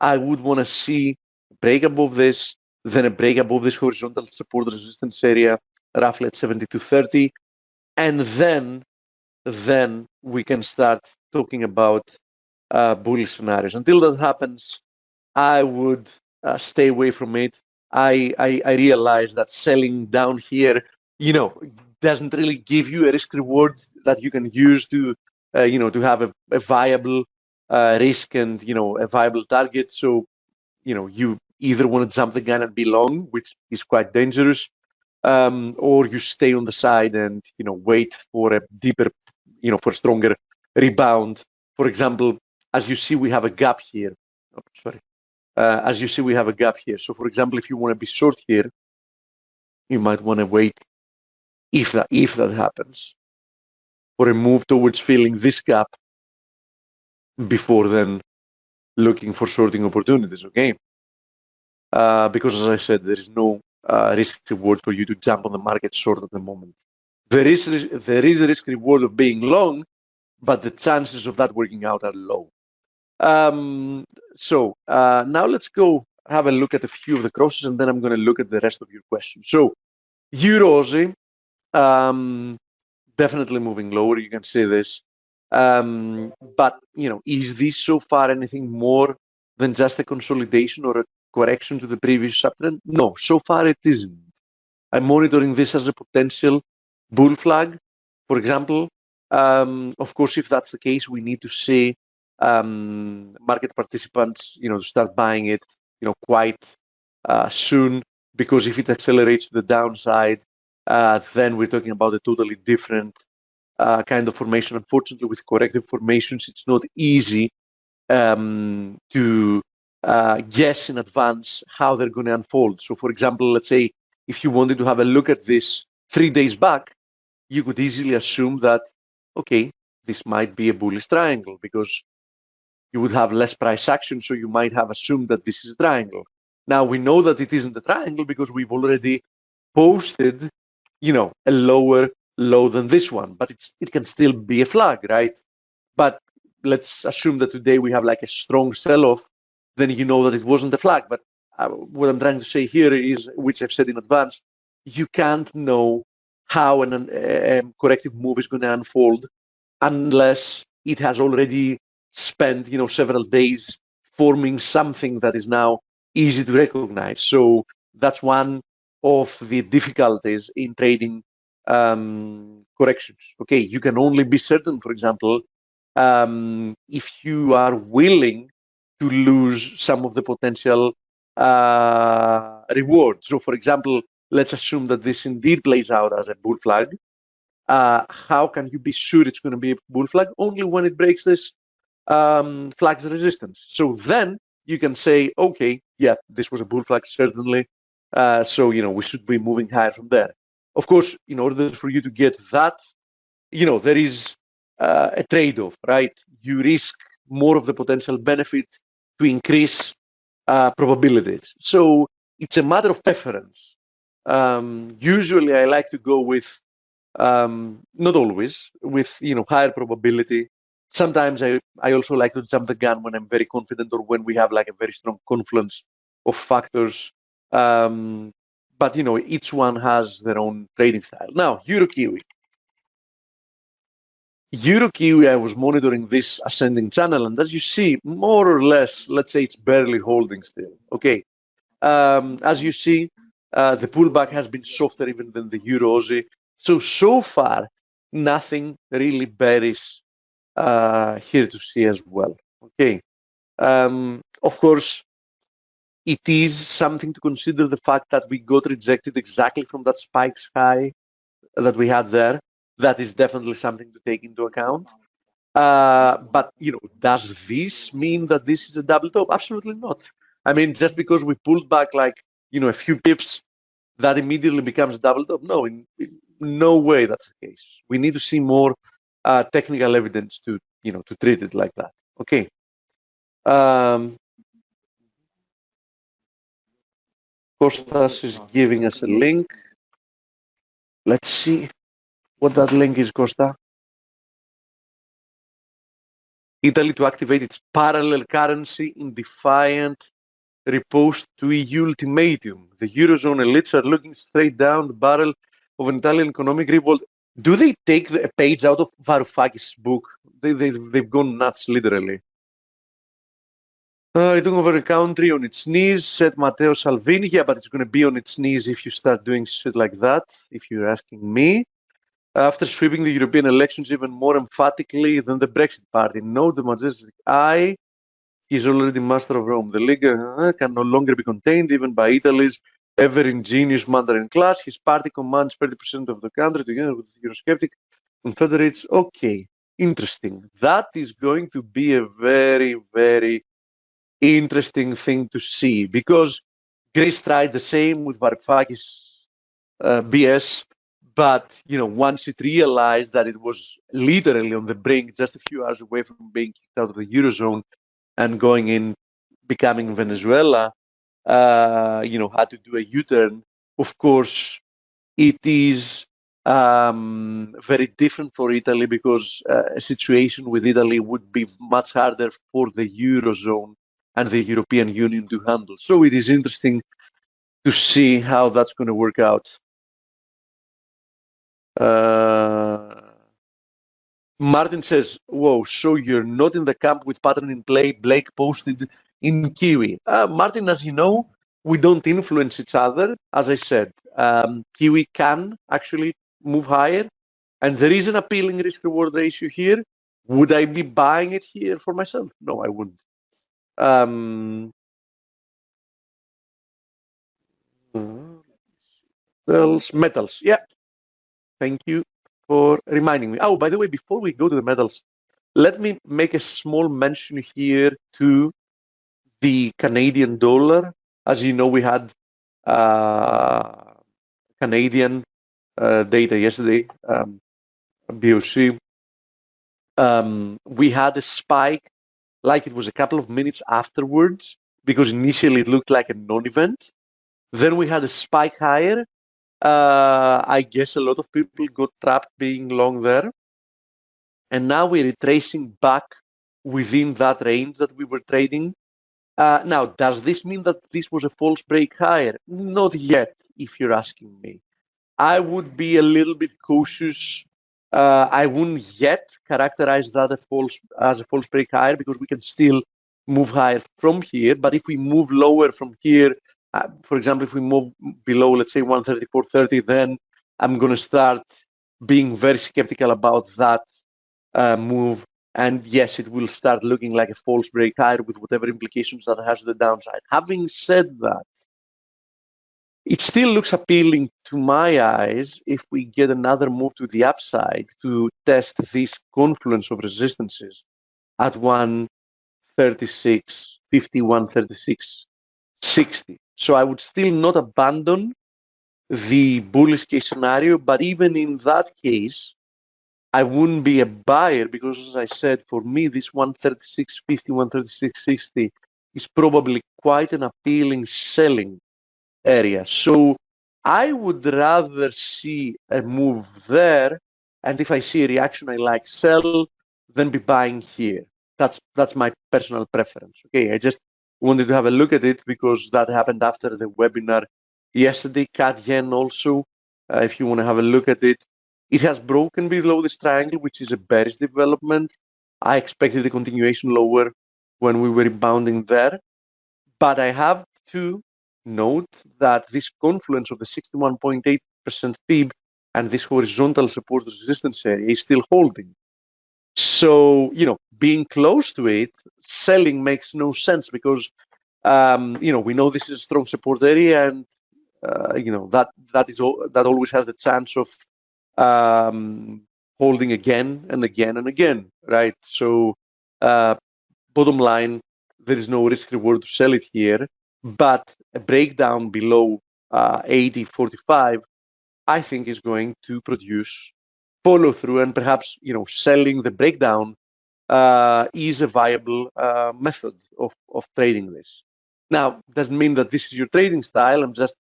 I would want to see a break above this, then a break above this horizontal support resistance area, roughly at 72.30, and then we can start talking about bullish scenarios. Until that happens, I would stay away from it. I realize that selling down here, doesn't really give you a risk reward that you can use to, to have a viable risk and, a viable target. So, you either want to jump the gun and be long, which is quite dangerous, or you stay on the side and, wait for a deeper, for a stronger rebound. For example, as you see, we have a gap here. Oh, sorry. As you see, we have a gap here. So, for example, if you want to be short here, you might want to wait, if that happens, for a move towards filling this gap before then looking for shorting opportunities, okay? Because, as I said, there is no risk reward for you to jump on the market short at the moment. There is a risk reward of being long, but the chances of that working out are low. So now let's go have a look at a few of the crosses, and then I'm going to look at the rest of your questions. So Euro Aussie, definitely moving lower. You can see this. But is this so far anything more than just a consolidation or a correction to the previous uptrend? No, so far it isn't. I'm monitoring this as a potential bull flag, for example. Of course, if that's the case, we need to see market participants, to start buying it, quite soon, because if it accelerates to the downside, then we're talking about a totally different kind of formation. Unfortunately, with corrective formations, it's not easy to guess in advance how they're going to unfold. So, for example, let's say if you wanted to have a look at this 3 days back, you could easily assume that, okay, this might be a bullish triangle because you would have less price action, so you might have assumed that this is a triangle. Now we know that it isn't a triangle because we've already posted, a lower low than this one, but it can still be a flag, right? But let's assume that today we have like a strong sell-off, then you know that it wasn't a flag. But what I'm trying to say here is, which I've said in advance, you can't know how a corrective move is going to unfold unless it has already spent, several days forming something that is now easy to recognize. So that's one of the difficulties in trading corrections. Okay, you can only be certain, for example, if you are willing to lose some of the potential reward. So, for example, let's assume that this indeed plays out as a bull flag. How can you be sure it's going to be a bull flag? Only when it breaks this flag's resistance. So then you can say, okay, yeah, this was a bull flag, certainly. So, we should be moving higher from there. Of course, in order for you to get that, there is a trade-off, right? You risk more of the potential benefit to increase probabilities. So it's a matter of preference. Usually I like to go with, not always, with higher probability. Sometimes I also like to jump the gun when I'm very confident or when we have like a very strong confluence of factors. But each one has their own trading style. Now, Euro Kiwi. Euro Kiwi, I was monitoring this ascending channel, and as you see, more or less, let's say it's barely holding still. Okay. As you see, the pullback has been softer even than the Euro Aussie. So far, nothing really bearish here to see as well. Okay. Of course, it is something to consider the fact that we got rejected exactly from that spikes high that we had there. That is definitely something to take into account. But does this mean that this is a double top? Absolutely not. I mean, just because we pulled back like a few pips, that immediately becomes a double top. No, in no way that's the case. We need to see more technical evidence to to treat it like that. Okay. Kostas is giving us a link. Let's see what that link is, Costa. Italy to activate its parallel currency in defiant riposte to EU ultimatum. The Eurozone elites are looking straight down the barrel of an Italian economic revolt. Do they take a page out of Varoufakis' book? They've gone nuts, literally. It took over a country on its knees, said Matteo Salvini. Yeah, but it's going to be on its knees if you start doing shit like that, if you're asking me. After sweeping the European elections even more emphatically than the Brexit party. Note the majestic eye. He's already master of Rome. The League can no longer be contained even by Italy's ever-ingenious Mandarin class. His party commands 30% of the country together with the Eurosceptic Confederates. Okay, interesting. That is going to be a very, very interesting thing to see because Greece tried the same with Varoufakis' BS. But once it realized that it was literally on the brink, just a few hours away from being kicked out of the Eurozone and going in, becoming Venezuela, had to do a U-turn. Of course, it is very different for Italy because a situation with Italy would be much harder for the Eurozone and the European Union to handle. So it is interesting to see how that's going to work out. Martin says, whoa, so you're not in the camp with pattern in play Blake posted in Kiwi. Martin, as you know, we don't influence each other. As I said, Kiwi can actually move higher, and there is an appealing risk-reward ratio here. Would I be buying it here for myself? No, I wouldn't. Metals, yeah. Thank you for reminding me. Oh, by the way, before we go to the metals, let me make a small mention here to the Canadian dollar. As you know, we had Canadian data yesterday, BOC. We had a spike, like it was a couple of minutes afterwards, because initially it looked like a non-event. Then we had a spike higher. I guess a lot of people got trapped being long there. And now we're retracing back within that range that we were trading. Now, does this mean that this was a false break higher? Not yet, if you're asking me. I would be a little bit cautious. I wouldn't yet characterize that as a false break higher, because we can still move higher from here. But if we move lower from here, for example, if we move below, let's say 134.30, then I'm going to start being very skeptical about that move. And yes, it will start looking like a false break higher with whatever implications that has to the downside. Having said that, it still looks appealing to my eyes if we get another move to the upside to test this confluence of resistances at 136.50, 136.60. So I would still not abandon the bullish case scenario, but even in that case, I wouldn't be a buyer because, as I said, for me, this 136.50, 136.60 is probably quite an appealing selling area. So I would rather see a move there, and if I see a reaction I like, sell, than be buying here. That's my personal preference. Okay, I just wanted to have a look at it because that happened after the webinar yesterday. CAD Yen also, if you want to have a look at it. It has broken below this triangle, which is a bearish development. I expected a continuation lower when we were rebounding there. But I have to note that this confluence of the 61.8% fib and this horizontal support resistance area is still holding. So, being close to it, selling makes no sense because, we know this is a strong support area, and that always has the chance of holding again and again and again, right? So, bottom line, there is no risk reward to sell it here, but a breakdown below 80.45, I think, is going to produce follow through, and perhaps selling the breakdown is a viable method of trading this. Now, doesn't mean that this is your trading style. I'm just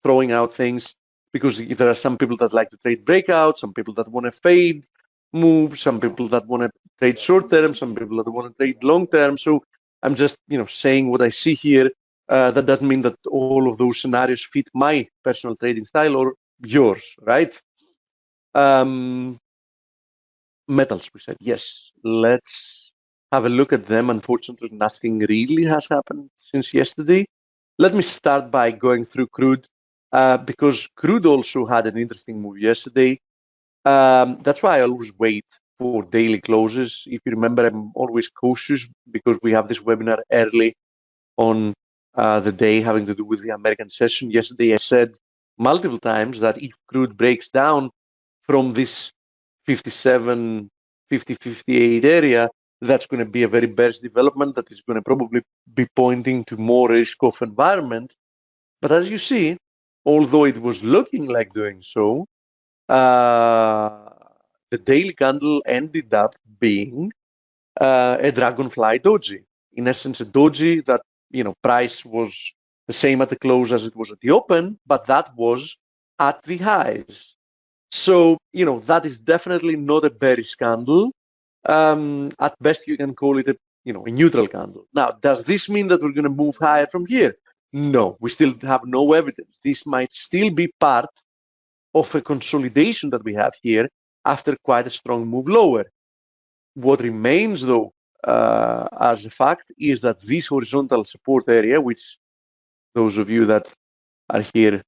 throwing out things because there are some people that like to trade breakouts, some people that want to fade move, some people that want to trade short term, some people that want to trade long term. So I'm just saying what I see here. That doesn't mean that all of those scenarios fit my personal trading style or yours, right? Metals, we said, yes, let's have a look at them. Unfortunately, nothing really has happened since yesterday. Let me start by going through crude, because crude also had an interesting move yesterday. That's why I always wait for daily closes. If you remember, I'm always cautious because we have this webinar early on the day having to do with the American session. Yesterday, I said multiple times that if crude breaks down from this 57, 50, 58 area, that's going to be a very bearish development that is going to probably be pointing to more risk-off environment. But as you see, although it was looking like doing so, the daily candle ended up being a dragonfly doji. In essence, a doji that price was the same at the close as it was at the open, but that was at the highs. So, that is definitely not a bearish candle. At best, you can call it a neutral candle. Now, does this mean that we're going to move higher from here? No, we still have no evidence. This might still be part of a consolidation that we have here after quite a strong move lower. what remains, though, as a fact, is that this horizontal support area, which those of you that are here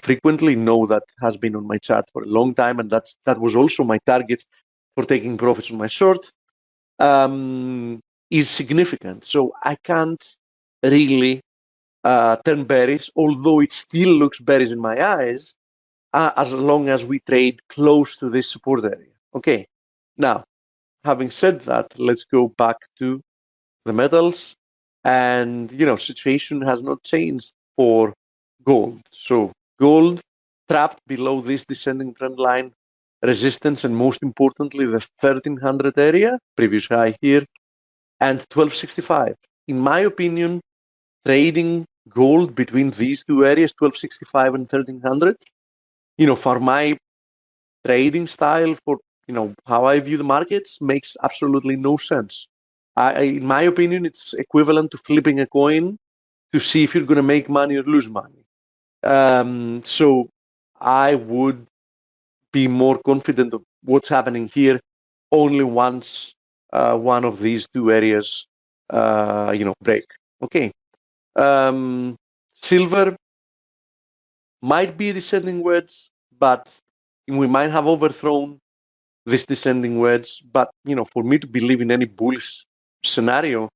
frequently know that has been on my chart for a long time, and that was also my target for taking profits on my short, is significant. So I can't really turn bearish, although it still looks bearish in my eyes, as long as we trade close to this support area. Okay, now, having said that, let's go back to the metals, and situation has not changed for gold. So gold trapped below this descending trend line resistance, and most importantly the 1300 area, previous high here, and 1265. In my opinion, trading gold between these two areas, 1265 and 1300, for my trading style, for how I view the markets, makes absolutely no sense. In my opinion, it's equivalent to flipping a coin to see if you're going to make money or lose money. So I would be more confident of what's happening here only once one of these two areas, break. Okay. Silver might be a descending wedge, but we might have overthrown this descending wedge. But for me to believe in any bullish scenario,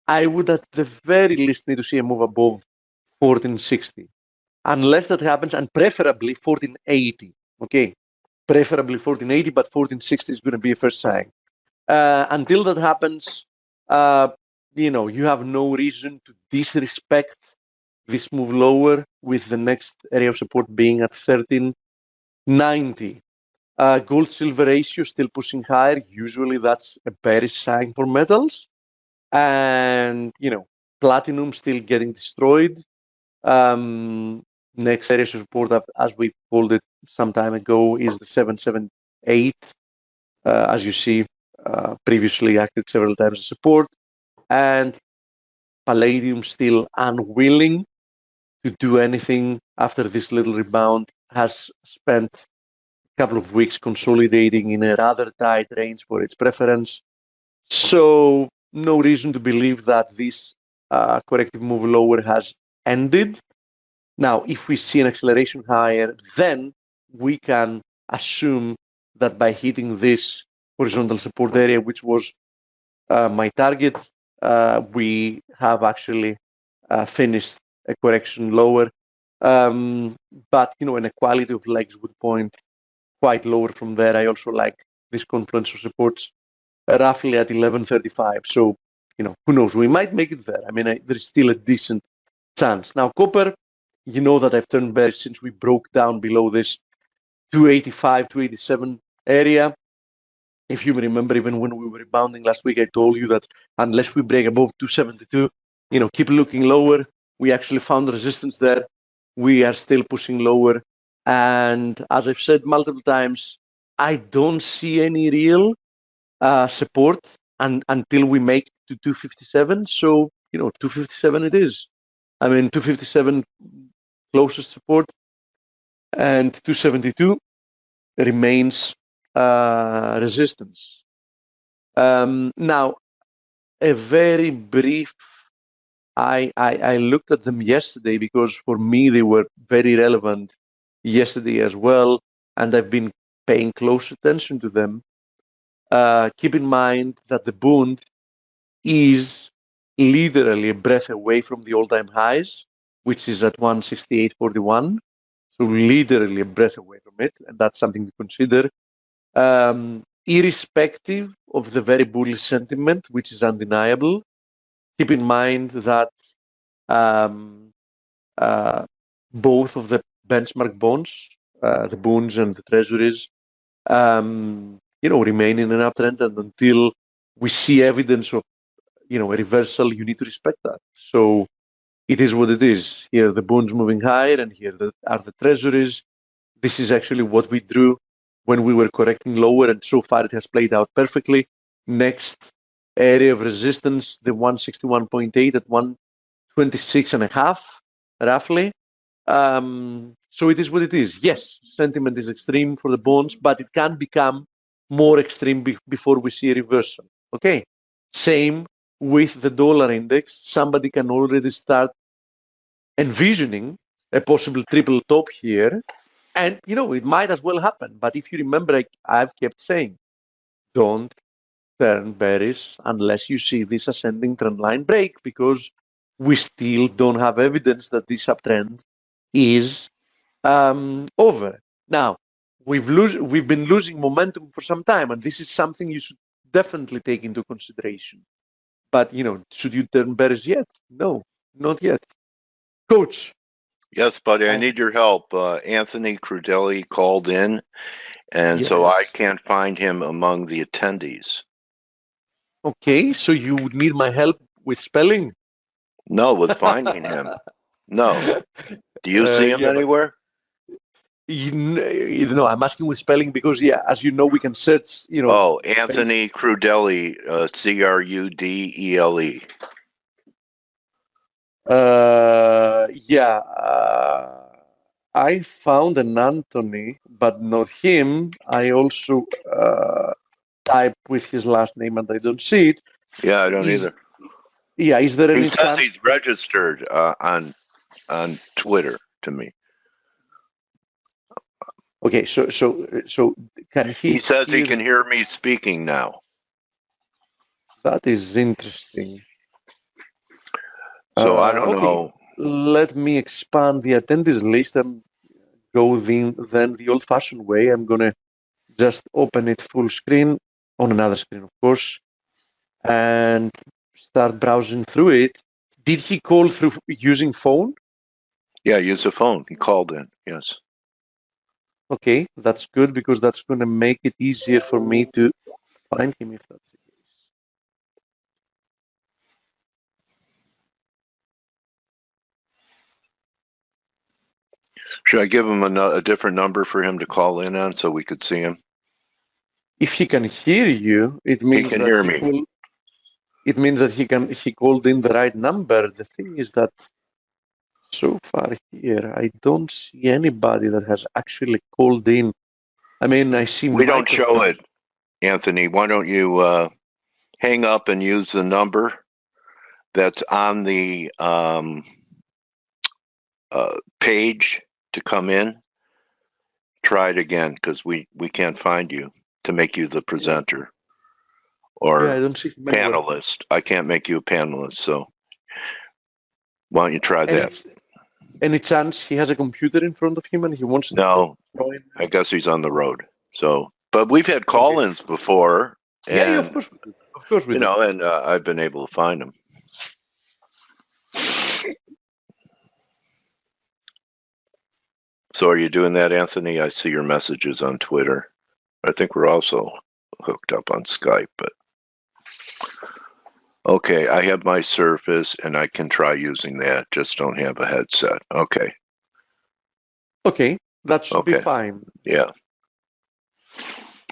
I would at the very least need to see a move above 1460, unless that happens, and preferably 1480. Okay, preferably 1480, but 1460 is going to be a first sign. Until that happens, you have no reason to disrespect this move lower, with the next area of support being at 1390. Gold silver ratio still pushing higher. Usually that's a bearish sign for metals. And platinum still getting destroyed. Next area of support, as we called it some time ago, is the 778. As you see, previously acted several times as support. And palladium still unwilling to do anything after this little rebound, has spent a couple of weeks consolidating in a rather tight range for its preference. So no reason to believe that this corrective move lower has ended. Now, if we see an acceleration higher, then we can assume that by hitting this horizontal support area, which was my target, we have actually finished a correction lower. But an equality of legs would point quite lower from there. I also like this confluence of supports roughly at 1135. So who knows? We might make it there. I mean, there's still a decent chance. Now, copper, that I've turned bearish since we broke down below this 285, 287 area. If you remember, even when we were rebounding last week, I told you that unless we break above 272, keep looking lower. We actually found resistance there. We are still pushing lower. And as I've said multiple times, I don't see any real support until we make to 257. So, 257 it is. I mean, 257 closest support, and 272 remains resistance. Now, a very brief, I looked at them yesterday because for me they were very relevant yesterday as well, and I've been paying close attention to them. Keep in mind that the bond is literally a breath away from the all-time highs, which is at 168.41. So literally a breath away from it, and that's something to consider. Irrespective of the very bullish sentiment, which is undeniable, keep in mind that both of the benchmark bonds, the bonds and the treasuries, remain in an uptrend, and until we see evidence of a reversal, you need to respect that. So it is what it is. Here the bonds moving higher, and here are the treasuries. This is actually what we drew when we were correcting lower, and so far it has played out perfectly. Next area of resistance, the 161.8 at 126.5, roughly. So it is what it is. Yes, sentiment is extreme for the bonds, but it can become more extreme before we see a reversal. Okay. Same with the dollar index. Somebody can already start envisioning a possible triple top here. And, it might as well happen. But if you remember, I've kept saying, don't turn bearish unless you see this ascending trend line break, because we still don't have evidence that this uptrend is over. Now, we've been losing momentum for some time, and this is something you should definitely take into consideration. But, should you turn bearish yet? No, not yet. Coach. Yes, buddy, I need your help. Anthony Crudeli called in, and so I can't find him among the attendees. Okay, so you would need my help with spelling? No, with finding him. No. Do you see him anywhere? I'm asking with spelling because, as you know, we can search, Oh, Anthony Crudeli, Crudele. I found an Anthony, but not him. I also type with his last name and I don't see it. Yeah, I don't either. Yeah, is there any chance? He says he's registered on Twitter to me. Okay, so can he? He says he can hear me speaking now. That is interesting. So I don't know. Let me expand the attendees list and go then the old-fashioned way. I'm gonna just open it full screen on another screen, of course, and start browsing through it. Did he call through using phone? Yeah, use a phone. He called in. Yes. Okay, that's good because that's gonna make it easier for me to find him if that's the case. Should I give him a different number for him to call in on so we could see him? If he can hear you, it means he can hear me. It means that he called in the right number. The thing is that so far here, I don't see anybody that has actually called in. I mean, I see. We don't show it, Anthony. Why don't you hang up and use the number that's on the page to come in? Try it again because we can't find you to make you the presenter or I don't see panelist. I can't make you a panelist, so why don't you try that? Any chance he has a computer in front of him and he wants to? No, I guess he's on the road. So, but we've had call-ins before. And, yeah, of course we do. And I've been able to find him. So are you doing that, Anthony? I see your messages on Twitter. I think we're also hooked up on Skype, but okay, I have my Surface and I can try using that, just don't have a headset. Okay. Okay, that should be fine. Yeah.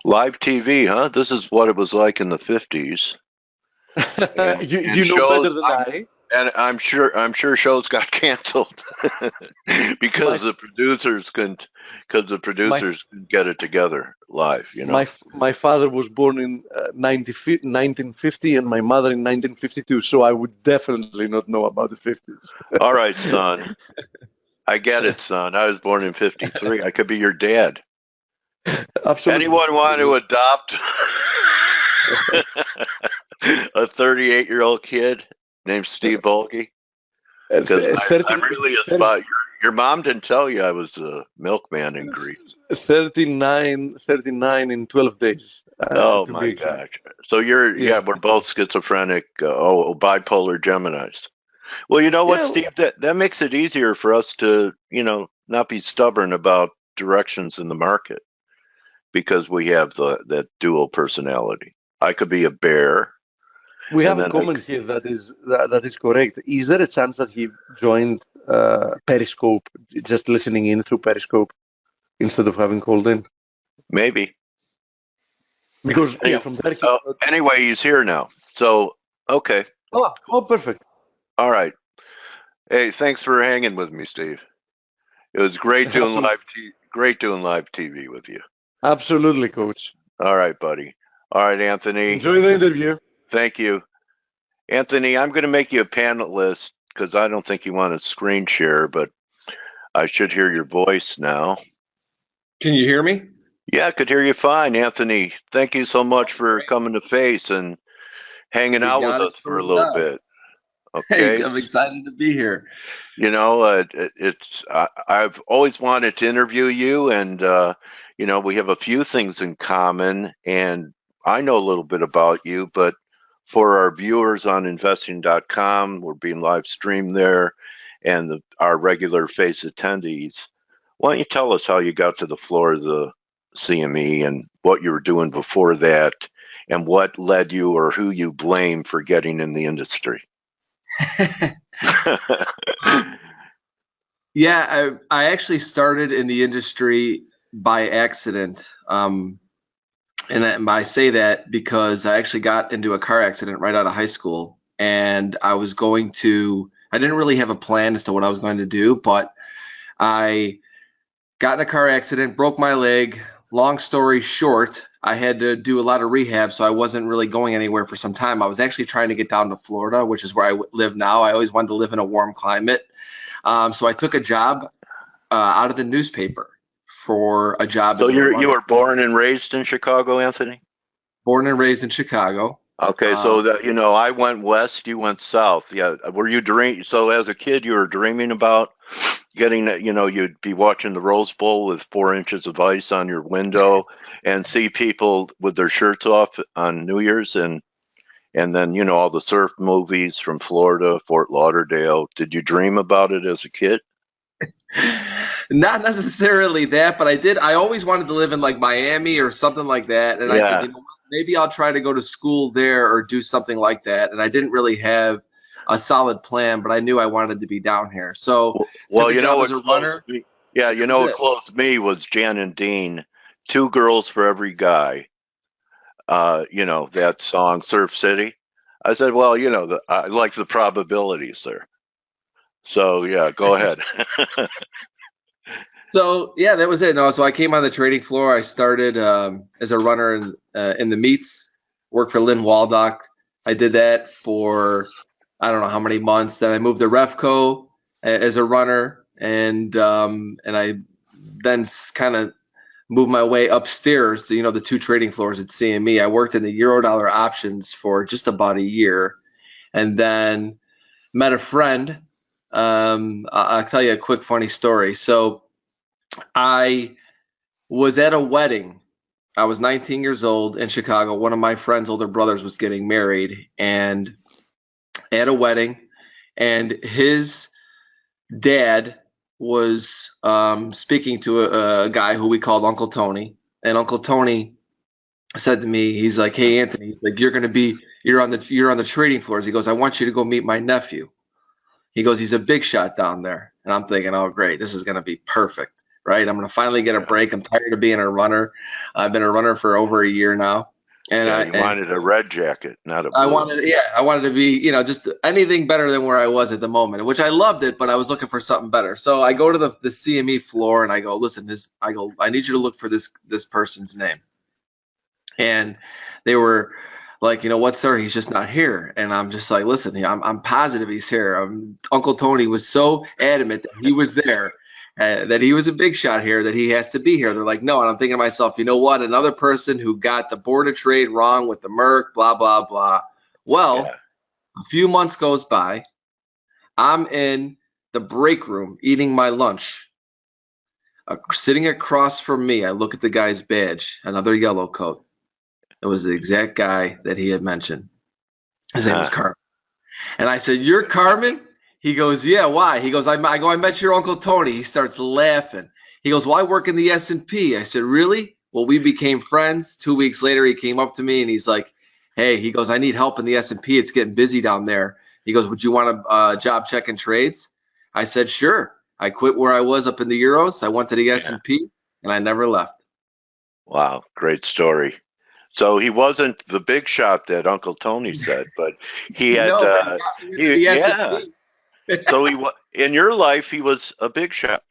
Live TV, huh? This is what it was like in the 50s. You know better than I. And I'm sure shows got canceled because the producers couldn't get it together live. My father was born in 1950 and my mother in 1952, so I would definitely not know about the 50s. All right, son. I get it, son. I was born in 53. I could be your dad. Absolutely. Anyone want to adopt a 38-year-old kid named Steve Volke? Because I'm really a spot. Your mom didn't tell you I was a milkman in Greece. 39 in 12 days. Oh my gosh! So we're both schizophrenic, bipolar Geminis. Well, you know what, Steve? That makes it easier for us to, not be stubborn about directions in the market because we have that dual personality. I could be a bear. We have a comment here that is correct. Is there a chance that he joined Periscope, just listening in through Periscope instead of having called in? Maybe. Because from there anyway, he's here now. So okay. Oh, perfect. All right. Hey, thanks for hanging with me, Steve. It was great doing live TV with you. Absolutely, Coach. All right, buddy. All right, Anthony. Enjoy the interview. Thank you. Anthony, I'm going to make you a panelist because I don't think you want to screen share, but I should hear your voice now. Can you hear me? Yeah, I could hear you fine, Anthony. Thank you so much for coming to Face and hanging out with us for a little bit. Okay. Hey, I'm excited to be here. You know, I've always wanted to interview you, and you know, we have a few things in common, and I know a little bit about you, but for our viewers on investing.com, we're being live streamed there, and our regular Face attendees, why don't you tell us how you got to the floor of the CME and what you were doing before that, and what led you or who you blame for getting in the industry? Yeah, I actually started in the industry by accident. And I say that because I actually got into a car accident right out of high school, and I didn't really have a plan as to what I was going to do, but I got in a car accident, broke my leg. Long story short, I had to do a lot of rehab, so I wasn't really going anywhere for some time. I was actually trying to get down to Florida, which is where I live now. I always wanted to live in a warm climate. So I took a job out of the newspaper for a job. So you were born and raised in Chicago, Anthony? Born and raised in Chicago. Okay, so that, you know, I went west, you went south. Yeah, were you dreaming? So as a kid, you were dreaming about getting, you know, you'd be watching the Rose Bowl with 4 inches of ice on your window and see people with their shirts off on New Year's, and then, you know, all the surf movies from Florida, Fort Lauderdale. Did you dream about it as a kid? Not necessarily that, but I always wanted to live in like Miami or something like that. And I said, you know what, maybe I'll try to go to school there or do something like that. And I didn't really have a solid plan, but I knew I wanted to be down here. So, well, you know what closed me? Yeah, you know what closed me was Jan and Dean, 2 girls for every guy. You know, that song, Surf City. I said, well, you know, I like the probabilities there. So, yeah, go ahead. So, yeah, that was it. No, so I came on the trading floor. I started as a runner in the meets, worked for Lynn Waldock. I did that for I don't know how many months. Then I moved to Refco as a runner, and I then kind of moved my way upstairs to, you know, the 2 trading floors at CME. I worked in the Eurodollar options for just about a year, and then met a friend. I'll tell you a quick funny story. So I was at a wedding. I was 19 years old in Chicago. One of my friend's older brothers was getting married, and at a wedding, and his dad was speaking to a guy who we called Uncle Tony. And Uncle Tony said to me, he's like, hey, Anthony, like you're on the trading floors. He goes, I want you to go meet my nephew. He goes, he's a big shot down there. And I'm thinking, oh, great, this is going to be perfect, right? I'm going to finally get a break. I'm tired of being a runner. I've been a runner for over a year now. And yeah, you wanted a red jacket, not a blue. I wanted to be, you know, just anything better than where I was at the moment, which I loved it, but I was looking for something better. So I go to the CME floor and I go, listen, I need you to look for this person's name. And they were like, you know what, sir, he's just not here. And I'm just like, listen, I'm positive he's here. Uncle Tony was so adamant that he was there, that he was a big shot here, that he has to be here. They're like, no. And I'm thinking to myself, you know what, another person who got the board of trade wrong with the Merc, blah, blah, blah. Well, a few months goes by. I'm in the break room eating my lunch. Sitting across from me, I look at the guy's badge, another yellow coat. It was the exact guy that he had mentioned. His name was Carmen. And I said, you're Carmen? He goes, yeah, why? He goes, I met your Uncle Tony. He starts laughing. He goes, well, I work in the S&P. I said, really? Well, we became friends. 2 weeks later, he came up to me and he's like, hey, he goes, I need help in the S&P. It's getting busy down there. He goes, would you want a job checking trades? I said, sure. I quit where I was up in the Euros. I went to the S&P and I never left. Wow, great story. So he wasn't the big shot that Uncle Tony said, but he had, So in your life, he was a big shot.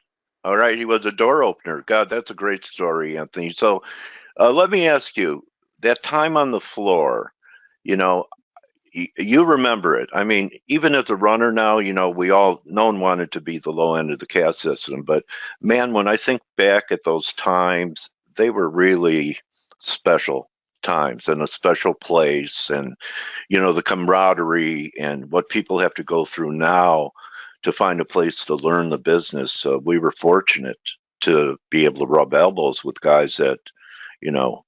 All right. He was a door opener. God, that's a great story, Anthony. So Let me ask you, that time on the floor, you know, you remember it. I mean, even as a runner now, you know, no one wanted to be the low end of the caste system. But man, when I think back at those times, they were really special times and a special place. And, you know, the camaraderie and what people have to go through now to find a place to learn the business. We were fortunate to be able to rub elbows with guys that, you know,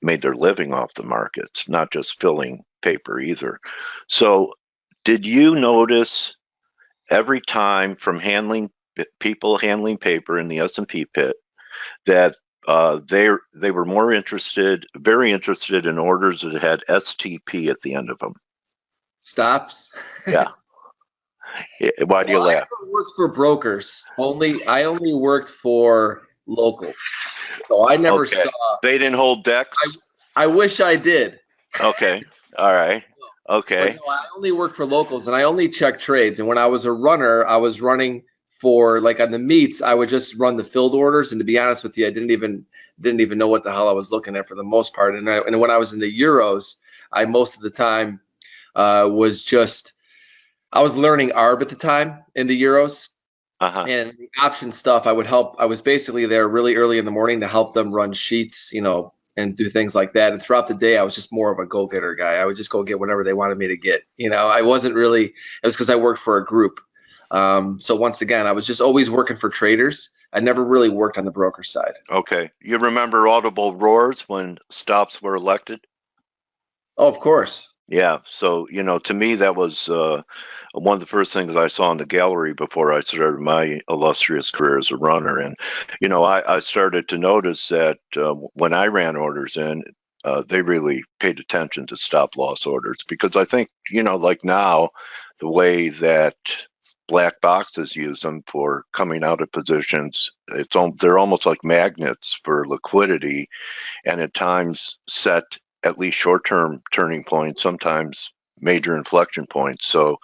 made their living off the markets, not just filling paper either. So did you notice every time from people handling paper in the S&P pit that they were very interested in orders that had STP at the end of them? Stops. Yeah. Why do you laugh? I never worked for brokers. I only worked for locals. So I never saw. They didn't hold decks? I wish I did. Okay. All right. Okay. But no, I only worked for locals and I only checked trades. And when I was a runner, I was running for, like, on the meets, I would just run the filled orders. And to be honest with you, I didn't even know what the hell I was looking at for the most part. And when I was in the Euros, I most of the time I was learning ARB at the time in the Euros. And the option stuff, I was basically there really early in the morning to help them run sheets, you know, and do things like that. And throughout the day, I was just more of a go-getter guy. I would just go get whatever they wanted me to get. You know, it was because I worked for a group. So once again, I was just always working for traders. I never really worked on the broker side. Okay. You remember audible roars when stops were elected? Oh, of course. Yeah. So, you know, to me, that was one of the first things I saw in the gallery before I started my illustrious career as a runner. And, you know, I started to notice that when I ran orders in, they really paid attention to stop loss orders, because I think, you know, like now, the way that black boxes use them for coming out of positions, they're almost like magnets for liquidity, and at times set at least short-term turning points, sometimes major inflection points. So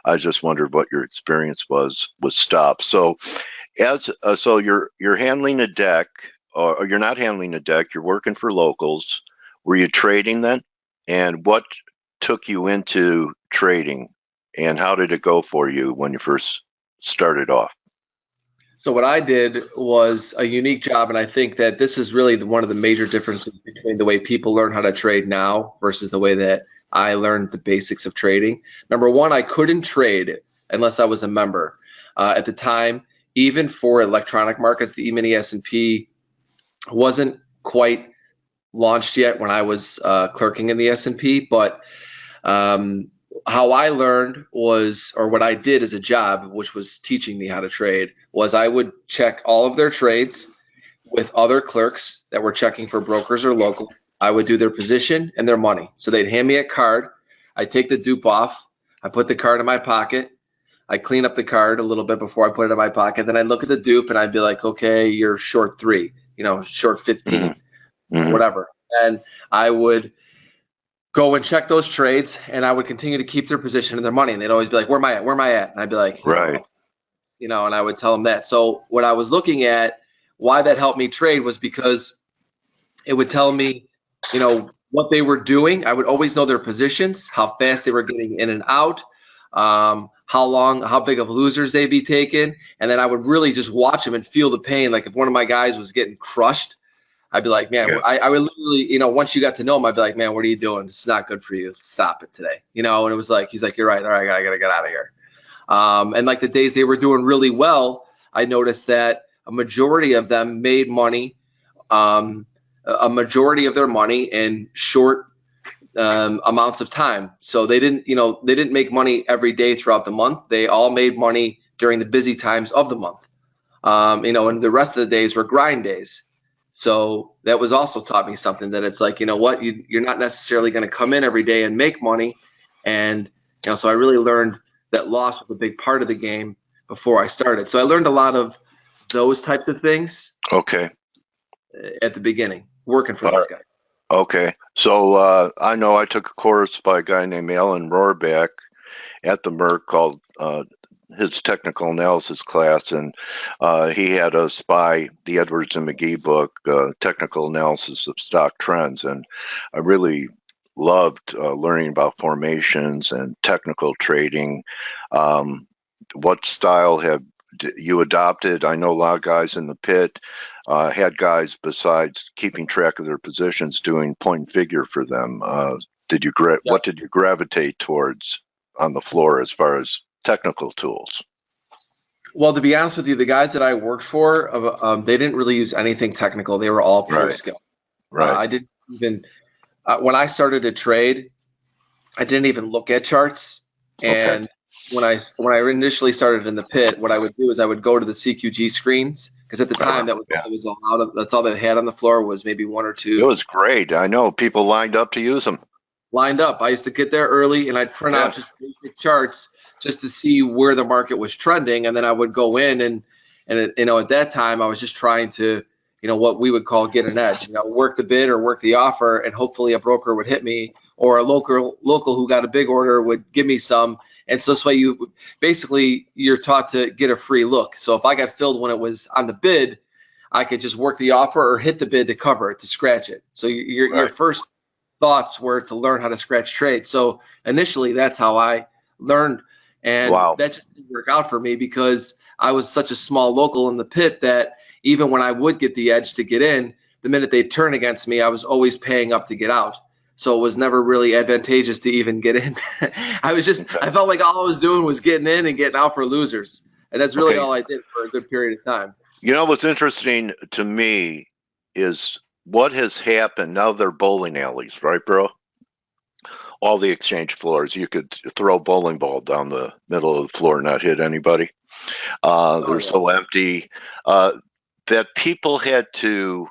I just wondered what your experience was with stops. So so you're handling a deck, or you're not handling a deck, you're working for locals. Were you trading then? And what took you into trading, and how did it go for you when you first started off? So what I did was a unique job, and I think that this is really one of the major differences between the way people learn how to trade now versus the way that I learned the basics of trading. Number one, I couldn't trade unless I was a member. At the time, even for electronic markets, the E-mini S&P wasn't quite launched yet when I was clerking in the S&P, but how I learned was, or what I did as a job, which was teaching me how to trade, was I would check all of their trades with other clerks that were checking for brokers or locals. I would do their position and their money. So they'd hand me a card. I'd take the dupe off. I put the card in my pocket. I clean up the card a little bit before I put it in my pocket. Then I'd look at the dupe and I'd be like, okay, you're short 3, you know, short 15, whatever. And I would go and check those trades, and I would continue to keep their position and their money. And they'd always be like, where am I at? Where am I at? And I'd be like, right. You know, and I would tell them that. So what I was looking at, why that helped me trade, was because it would tell me, you know, what they were doing. I would always know their positions, how fast they were getting in and out, how big of losers they'd be taking. And then I would really just watch them and feel the pain. Like if one of my guys was getting crushed, I'd be like, man, yeah. I would literally, you know, once you got to know him, I'd be like, man, what are you doing? It's not good for you. Stop it today. You know, and it was like, he's like, you're right. All right, I gotta get out of here. And like the days they were doing really well, I noticed that a majority of them made money, a majority of their money in short amounts of time. So they didn't make money every day throughout the month. They all made money during the busy times of the month. You know, and the rest of the days were grind days. So that was also taught me something, that it's like, you know what, you're not necessarily going to come in every day and make money. And, you know, so I really learned that loss was a big part of the game before I started. So I learned a lot of those types of things. Okay. At the beginning, working for those guys. Okay. So I know I took a course by a guy named Alan Rohrbeck at the Merck called his technical analysis class, and he had us buy the Edwards and McGee book, Technical Analysis of Stock Trends, and I really loved learning about formations and technical trading. What style have you adopted? I know a lot of guys in the pit had guys, besides keeping track of their positions, doing point and figure for them. What did you gravitate towards on the floor as far as technical tools? Well, to be honest with you, the guys that I worked for, they didn't really use anything technical. They were all pure skill. Right. I didn't even when I started to trade, I didn't even look at charts. And when I initially started in the pit, what I would do is I would go to the CQG screens, because at the time that's all they had on the floor was maybe one or two. It was great. I know people lined up to use them. Lined up. I used to get there early and I'd print out just basic charts just to see where the market was trending, and then I would go in and at that time I was just trying to, what we would call get an edge, work the bid or work the offer, and hopefully a broker would hit me, or a local who got a big order would give me some. And so this way you're taught to get a free look. So if I got filled when it was on the bid, I could just work the offer or hit the bid to cover it, to scratch it. So your first thoughts were to learn how to scratch trade. So initially that's how I learned, and that just didn't work out for me because I was such a small local in the pit that even when I would get the edge to get in, the minute they turn against me, I was always paying up to get out. So it was never really advantageous to even get in. I felt like all I was doing was getting in and getting out for losers. And that's really all I did for a good period of time. What's interesting to me is what has happened. Now they're bowling alleys, right, bro? All the exchange floors, you could throw a bowling ball down the middle of the floor and not hit anybody. They're so empty that people had to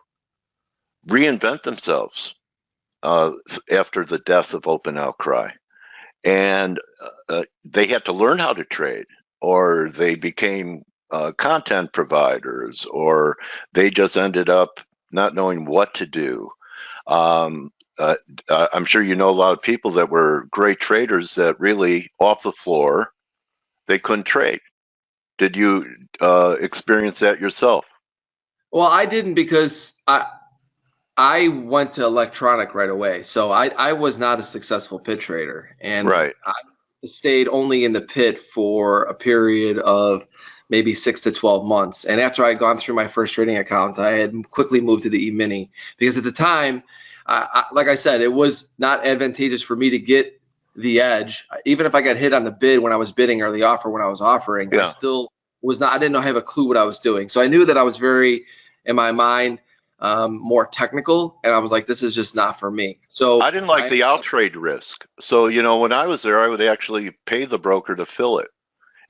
reinvent themselves after the death of open outcry. And they had to learn how to trade, or they became content providers, or they just ended up not knowing what to do. I'm sure you know a lot of people that were great traders that really, off the floor, they couldn't trade. Did you experience that yourself? Well, I didn't, because I went to electronic right away. So I was not a successful pit trader. And I stayed only in the pit for a period of maybe 6 to 12 months. And after I had gone through my first trading account, I had quickly moved to the E-mini, because at the time, like I said, it was not advantageous for me to get the edge. Even if I got hit on the bid when I was bidding, or the offer when I was offering, I still was not, I didn't have a clue what I was doing. So I knew that I was very, in my mind, more technical, and I was like, this is just not for me. So I didn't like the out trade risk. So, when I was there, I would actually pay the broker to fill it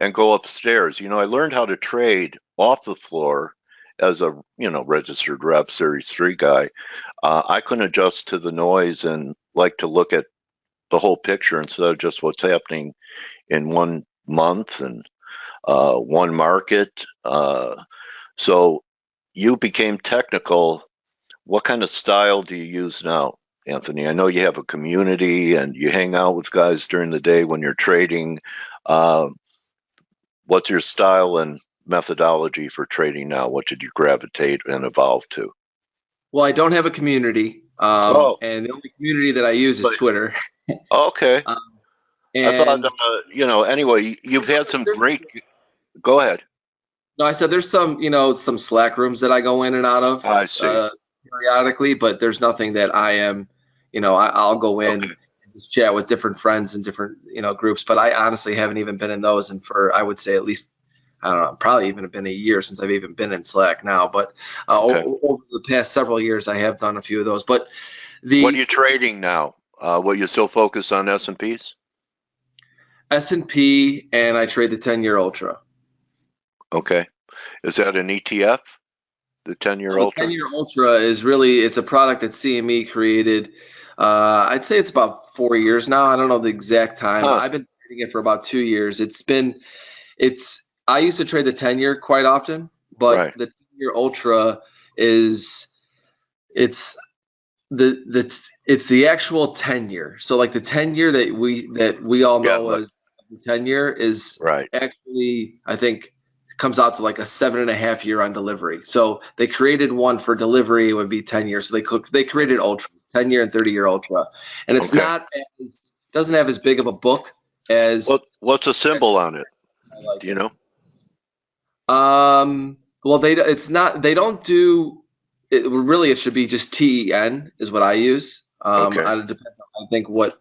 and go upstairs. I learned how to trade off the floor as a, registered rep Series 3 guy. I couldn't adjust to the noise and like to look at the whole picture instead of just what's happening in 1 month and one market. So you became technical. What kind of style do you use now, Anthony? I know you have a community and you hang out with guys during the day when you're trading. What's your style and methodology for trading now? What did you gravitate and evolve to? Well, I don't have a community, and the only community that I use is Twitter. Okay. I thought, anyway, you've had some great. Go ahead. No, I said there's some, some Slack rooms that I go in and out of periodically, but there's nothing that I am, I'll go in and just chat with different friends and different, groups. But I honestly haven't even been in those, and for, I would say, at least, I don't know, probably even been a year since I've even been in Slack now. But over the past several years, I have done a few of those. But what are you trading now? Will you still focus on S&Ps? S&P, and I trade the 10-year Ultra. Okay. Is that an ETF? The 10-year Ultra? The 10-year Ultra is really, it's a product that CME created. I'd say it's about 4 years now. I don't know the exact time. I've been trading it for about 2 years. I used to trade the 10-year quite often, but the 10-year Ultra it's the actual 10-year. So like the 10-year that we all know as the 10-year is Right. actually, I think, comes out to like a 7.5 year on delivery. So they created one for delivery, it would be 10 years. So they created ultra, 10-year and 30-year ultra, and it's Okay. not as, doesn't have as big of a book as. What's a symbol on it? I like Do you it. know? Well, it's not. They don't do. It really, it should be just TEN is what I use. Okay. It depends on, I think, what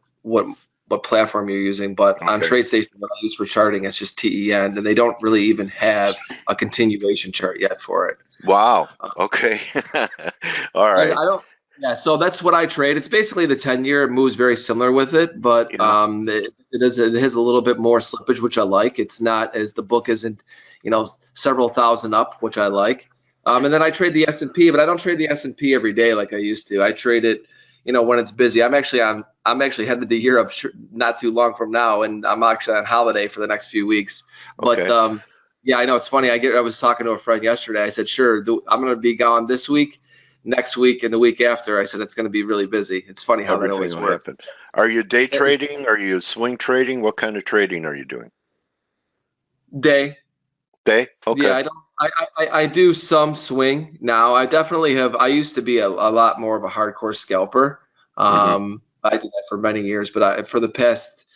platform you're using, but on Okay. TradeStation, what I use for charting is just TEN, and they don't really even have a continuation chart yet for it. Wow. Okay. All right. I don't. Yeah, so that's what I trade. It's basically the 10-year. It moves very similar with it, but Yeah. it has a little bit more slippage, which I like. It's not as, the book isn't, several thousand up, which I like. And then I trade the S&P, but I don't trade the S&P every day like I used to. I trade it, when it's busy. I'm actually headed to Europe not too long from now, and I'm actually on holiday for the next few weeks. But Okay. yeah, I know it's funny. I was talking to a friend yesterday. I said, sure, I'm going to be gone this week, next week, and the week after. I said it's going to be really busy. It's funny how that Everything always will works. happen. Are you day trading? Are you swing trading? What kind of trading are you doing? Day. Okay. Yeah, I do some swing now. I definitely have. I used to be a lot more of a hardcore scalper. I did that for many years, but for the past,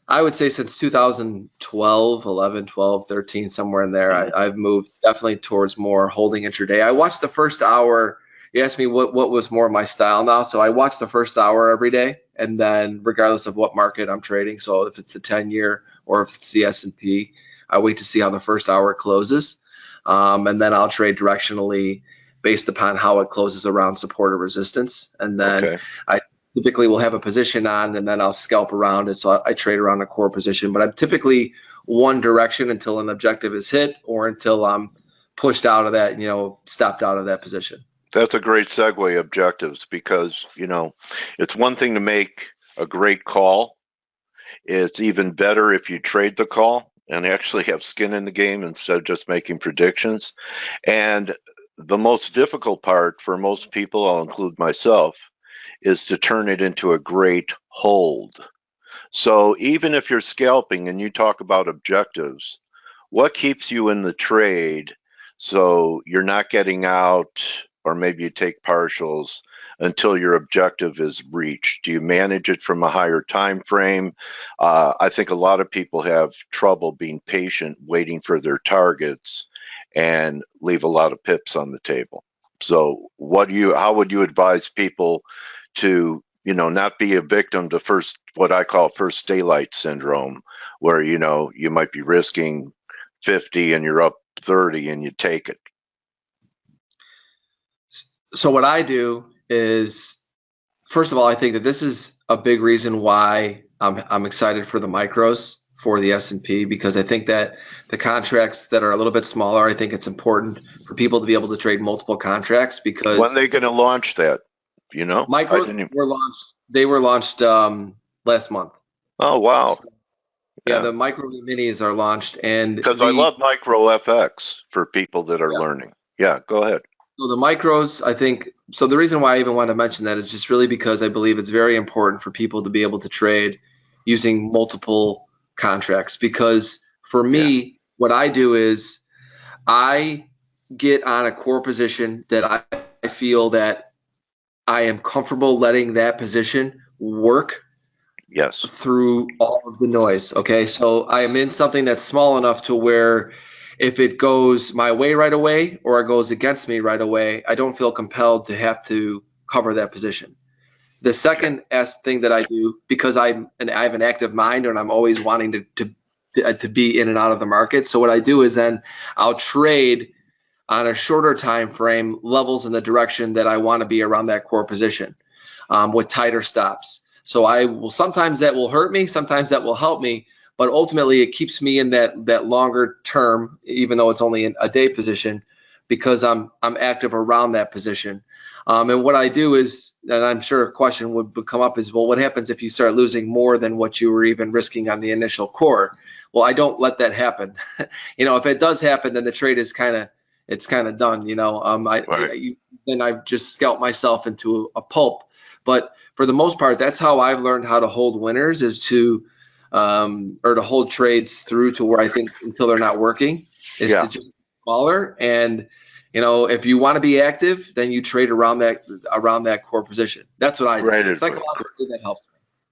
I would say since 2012, 11, 12, 13, somewhere in there, I've moved definitely towards more holding intraday. I watched the first hour. You asked me what was more my style now. So I watch the first hour every day, and then regardless of what market I'm trading, so if it's the 10-year or if it's the S&P, I wait to see how the first hour closes, and then I'll trade directionally based upon how it closes around support or resistance. And then Okay. I typically will have a position on, and then I'll scalp around it. So I trade around a core position, but I'm typically one direction until an objective is hit or until I'm pushed out of that, stopped out of that position. That's a great segue, objectives, because, it's one thing to make a great call. It's even better if you trade the call and actually have skin in the game instead of just making predictions. And the most difficult part for most people, I'll include myself, is to turn it into a great hold. So even if you're scalping and you talk about objectives, what keeps you in the trade so you're not getting out, or maybe you take partials until your objective is reached? Do you manage it from a higher time frame? I think a lot of people have trouble being patient, waiting for their targets, and leave a lot of pips on the table. So how would you advise people to, not be a victim to what I call first daylight syndrome, where, you might be risking 50 and you're up 30 and you take it? So what I do is, first of all, I think that this is a big reason why I'm excited for the micros for the S&P, because I think that the contracts that are a little bit smaller, I think it's important for people to be able to trade multiple contracts, because When are they going to launch that? micros were launched. They were launched last month. Oh, wow. Yeah, the micro minis are launched, and because I love micro FX for people that are learning. Yeah, go ahead. So the micros, I think, so the reason why I even want to mention that is just really because I believe it's very important for people to be able to trade using multiple contracts. Because for me, what I do is I get on a core position that I feel that I am comfortable letting that position work through all of the noise. Okay, so I am in something that's small enough to where if it goes my way right away or it goes against me right away, I don't feel compelled to have to cover that position. The second thing that I do, because I have an active mind and I'm always wanting to be in and out of the market, so what I do is then I'll trade on a shorter time frame levels in the direction that I want to be around that core position with tighter stops. So I will, sometimes that will hurt me, sometimes that will help me, but ultimately it keeps me in that longer term, even though it's only a day position, because I'm active around that position. And what I do is, and I'm sure a question would come up, is, well, what happens if you start losing more than what you were even risking on the initial core? Well, I don't let that happen. If it does happen, then the trade is kind of done. Then I've just scalped myself into a pulp. But for the most part, that's how I've learned how to hold winners, is to or to hold trades through to where I think until they're not working is to just be smaller. And if you want to be active, then you trade around that core position. That's what I do. Psychologically, that helps.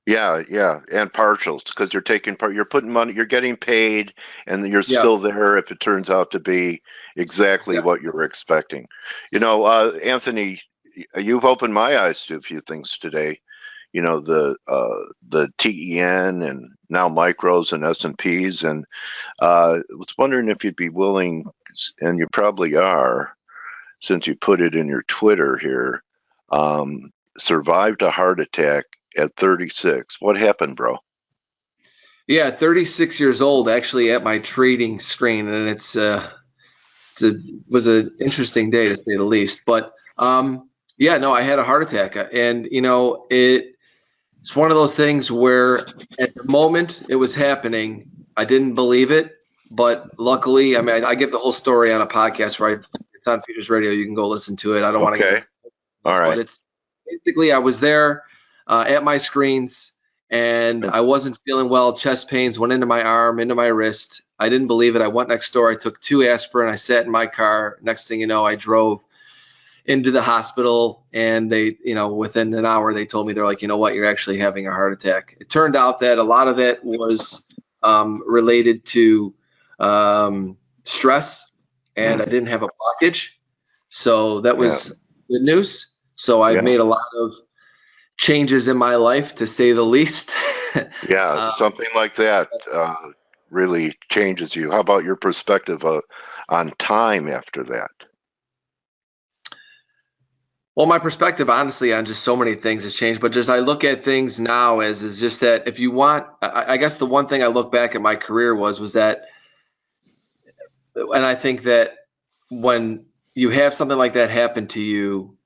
Yeah, and partials, because you're taking part, you're putting money, you're getting paid, and you're still there if it turns out to be exactly what you were expecting. Anthony, you've opened my eyes to a few things today. The TEN and now micros and S&Ps, and was wondering if you'd be willing, and you probably are, since you put it in your Twitter here, survived a heart attack at 36. What happened, bro? Yeah, 36 years old, actually, at my trading screen, and it was an interesting day to say the least. But yeah, no, I had a heart attack, and it's one of those things where at the moment it was happening, I didn't believe it, but luckily, I mean, I give the whole story on a podcast, right? It's on Futures Radio. You can go listen to it. I don't want to. Okay. All right. But it's basically I was there at my screens, and I wasn't feeling well. Chest pains went into my arm, into my wrist. I didn't believe it. I went next door. I took 2 aspirin. I sat in my car. Next thing you know, I drove into the hospital, and they, within an hour, they told me, they're like, you know what, you're actually having a heart attack. It turned out that a lot of it was related to stress, and I didn't have a blockage. So that was good news. So I've made a lot of changes in my life, to say the least. Something like that really changes you. How about your perspective on time after that? Well, my perspective, honestly, on just so many things has changed. But just I look at things now is just that if you want, I guess the one thing I look back at my career was that, and I think that when you have something like that happen to you,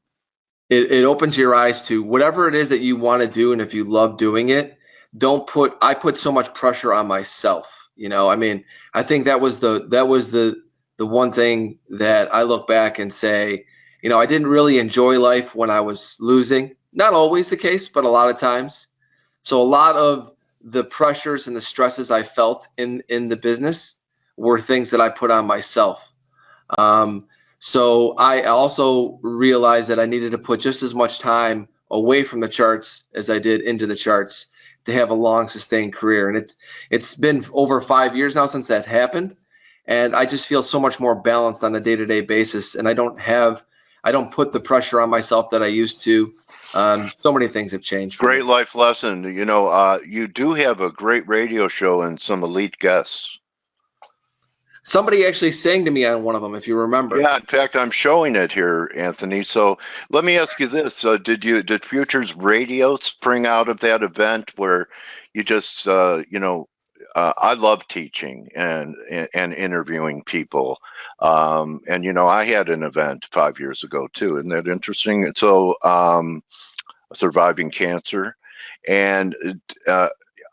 it opens your eyes to whatever it is that you want to do, and if you love doing it, I put so much pressure on myself. I mean, I think that was the one thing that I look back and say, I didn't really enjoy life when I was losing. Not always the case, but a lot of times. So a lot of the pressures and the stresses I felt in the business were things that I put on myself. So I also realized that I needed to put just as much time away from the charts as I did into the charts to have a long, sustained career. And it's been over 5 years now since that happened. And I just feel so much more balanced on a day-to-day basis. And I don't put the pressure on myself that I used to. So many things have changed. Great life lesson. You do have a great radio show and some elite guests. Somebody actually sang to me on one of them, if you remember. Yeah, in fact, I'm showing it here, Anthony. So let me ask you this: did Futures Radio spring out of that event where you just, I love teaching and interviewing people, and I had an event 5 years ago too. Isn't that interesting? So, surviving cancer, and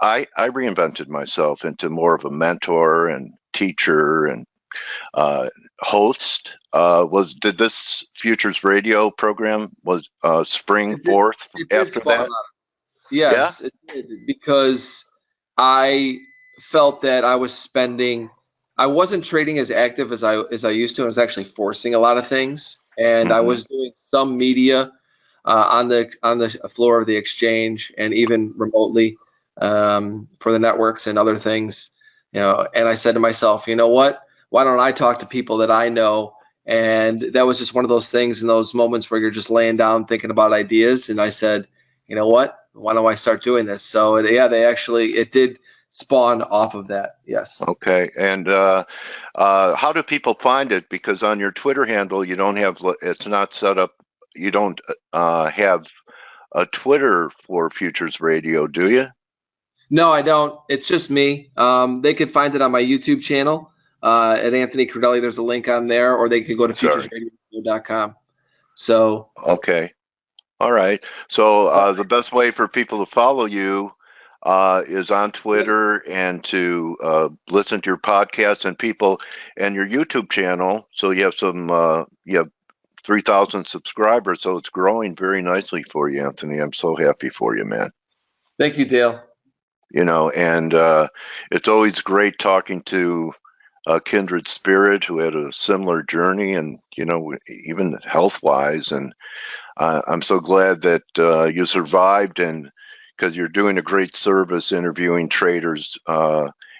I reinvented myself into more of a mentor and teacher and host. Did this Futures Radio program spring forth after that? Yes, it did, because I felt that I wasn't trading as active as I used to. I was actually forcing a lot of things, and I was doing some media on the floor of the exchange and even remotely for the networks and other things. And I said to myself, you know what? Why don't I talk to people that I know? And that was just one of those things in those moments where you're just laying down thinking about ideas. And I said, you know what? Why don't I start doing this? So it did spawn off of that. Yes. Okay. And how do people find it? Because on your Twitter handle, it's not set up. You don't have a Twitter for Futures Radio, do you? No, I don't. It's just me. They could find it on my YouTube channel at Anthony Crudelli. There's a link on there, or they could go to futuresradio.com. So. Okay. All right. So the best way for people to follow you is on Twitter and to listen to your podcast and your YouTube channel. So you have 3,000 subscribers. So it's growing very nicely for you, Anthony. I'm so happy for you, man. Thank you, Dale. and it's always great talking to a kindred spirit who had a similar journey, and even health-wise. And I'm so glad that you survived, and because you're doing a great service interviewing traders,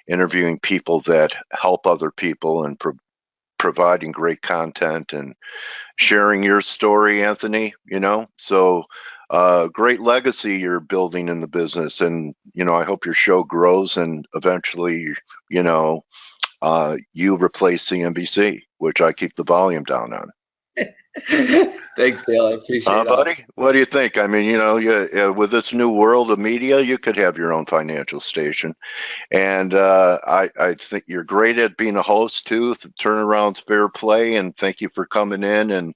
interviewing people that help other people, and providing great content and sharing your story, Anthony. So great legacy you're building in the business, and I hope your show grows, and eventually you replace CNBC, which I keep the volume down on. Thanks, Dale. I appreciate it. Buddy, what do you think? I mean, with this new world of media, you could have your own financial station. And I think you're great at being a host, too. The turnaround's fair play. And thank you for coming in. And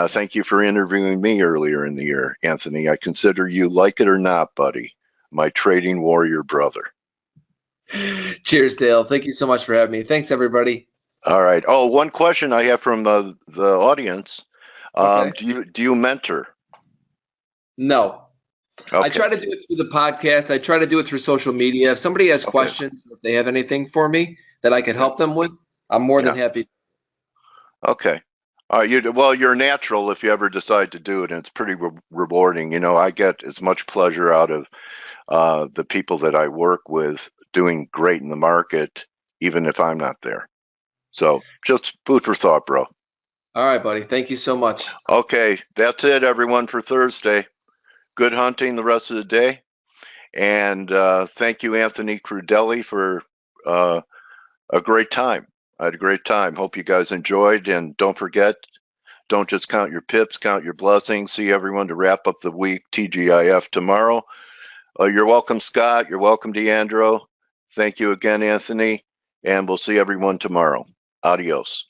thank you for interviewing me earlier in the year, Anthony. I consider you, like it or not, buddy, my trading warrior brother. Cheers, Dale. Thank you so much for having me. Thanks, everybody. All right. Oh, one question I have from the audience. Okay. Do you mentor? No. Okay. I try to do it through the podcast. I try to do it through social media. If somebody has questions, if they have anything for me that I can help them with, I'm more than happy. Okay. You're natural if you ever decide to do it, and it's pretty rewarding. I get as much pleasure out of the people that I work with doing great in the market, even if I'm not there. So just food for thought, bro. All right, buddy. Thank you so much. Okay, that's it, everyone, for Thursday. Good hunting the rest of the day. And thank you, Anthony Crudelli, for a great time. I had a great time. Hope you guys enjoyed. And don't forget, don't just count your pips, count your blessings. See everyone to wrap up the week, TGIF tomorrow. You're welcome, Scott. You're welcome, Deandro. Thank you again, Anthony. And we'll see everyone tomorrow. Adios.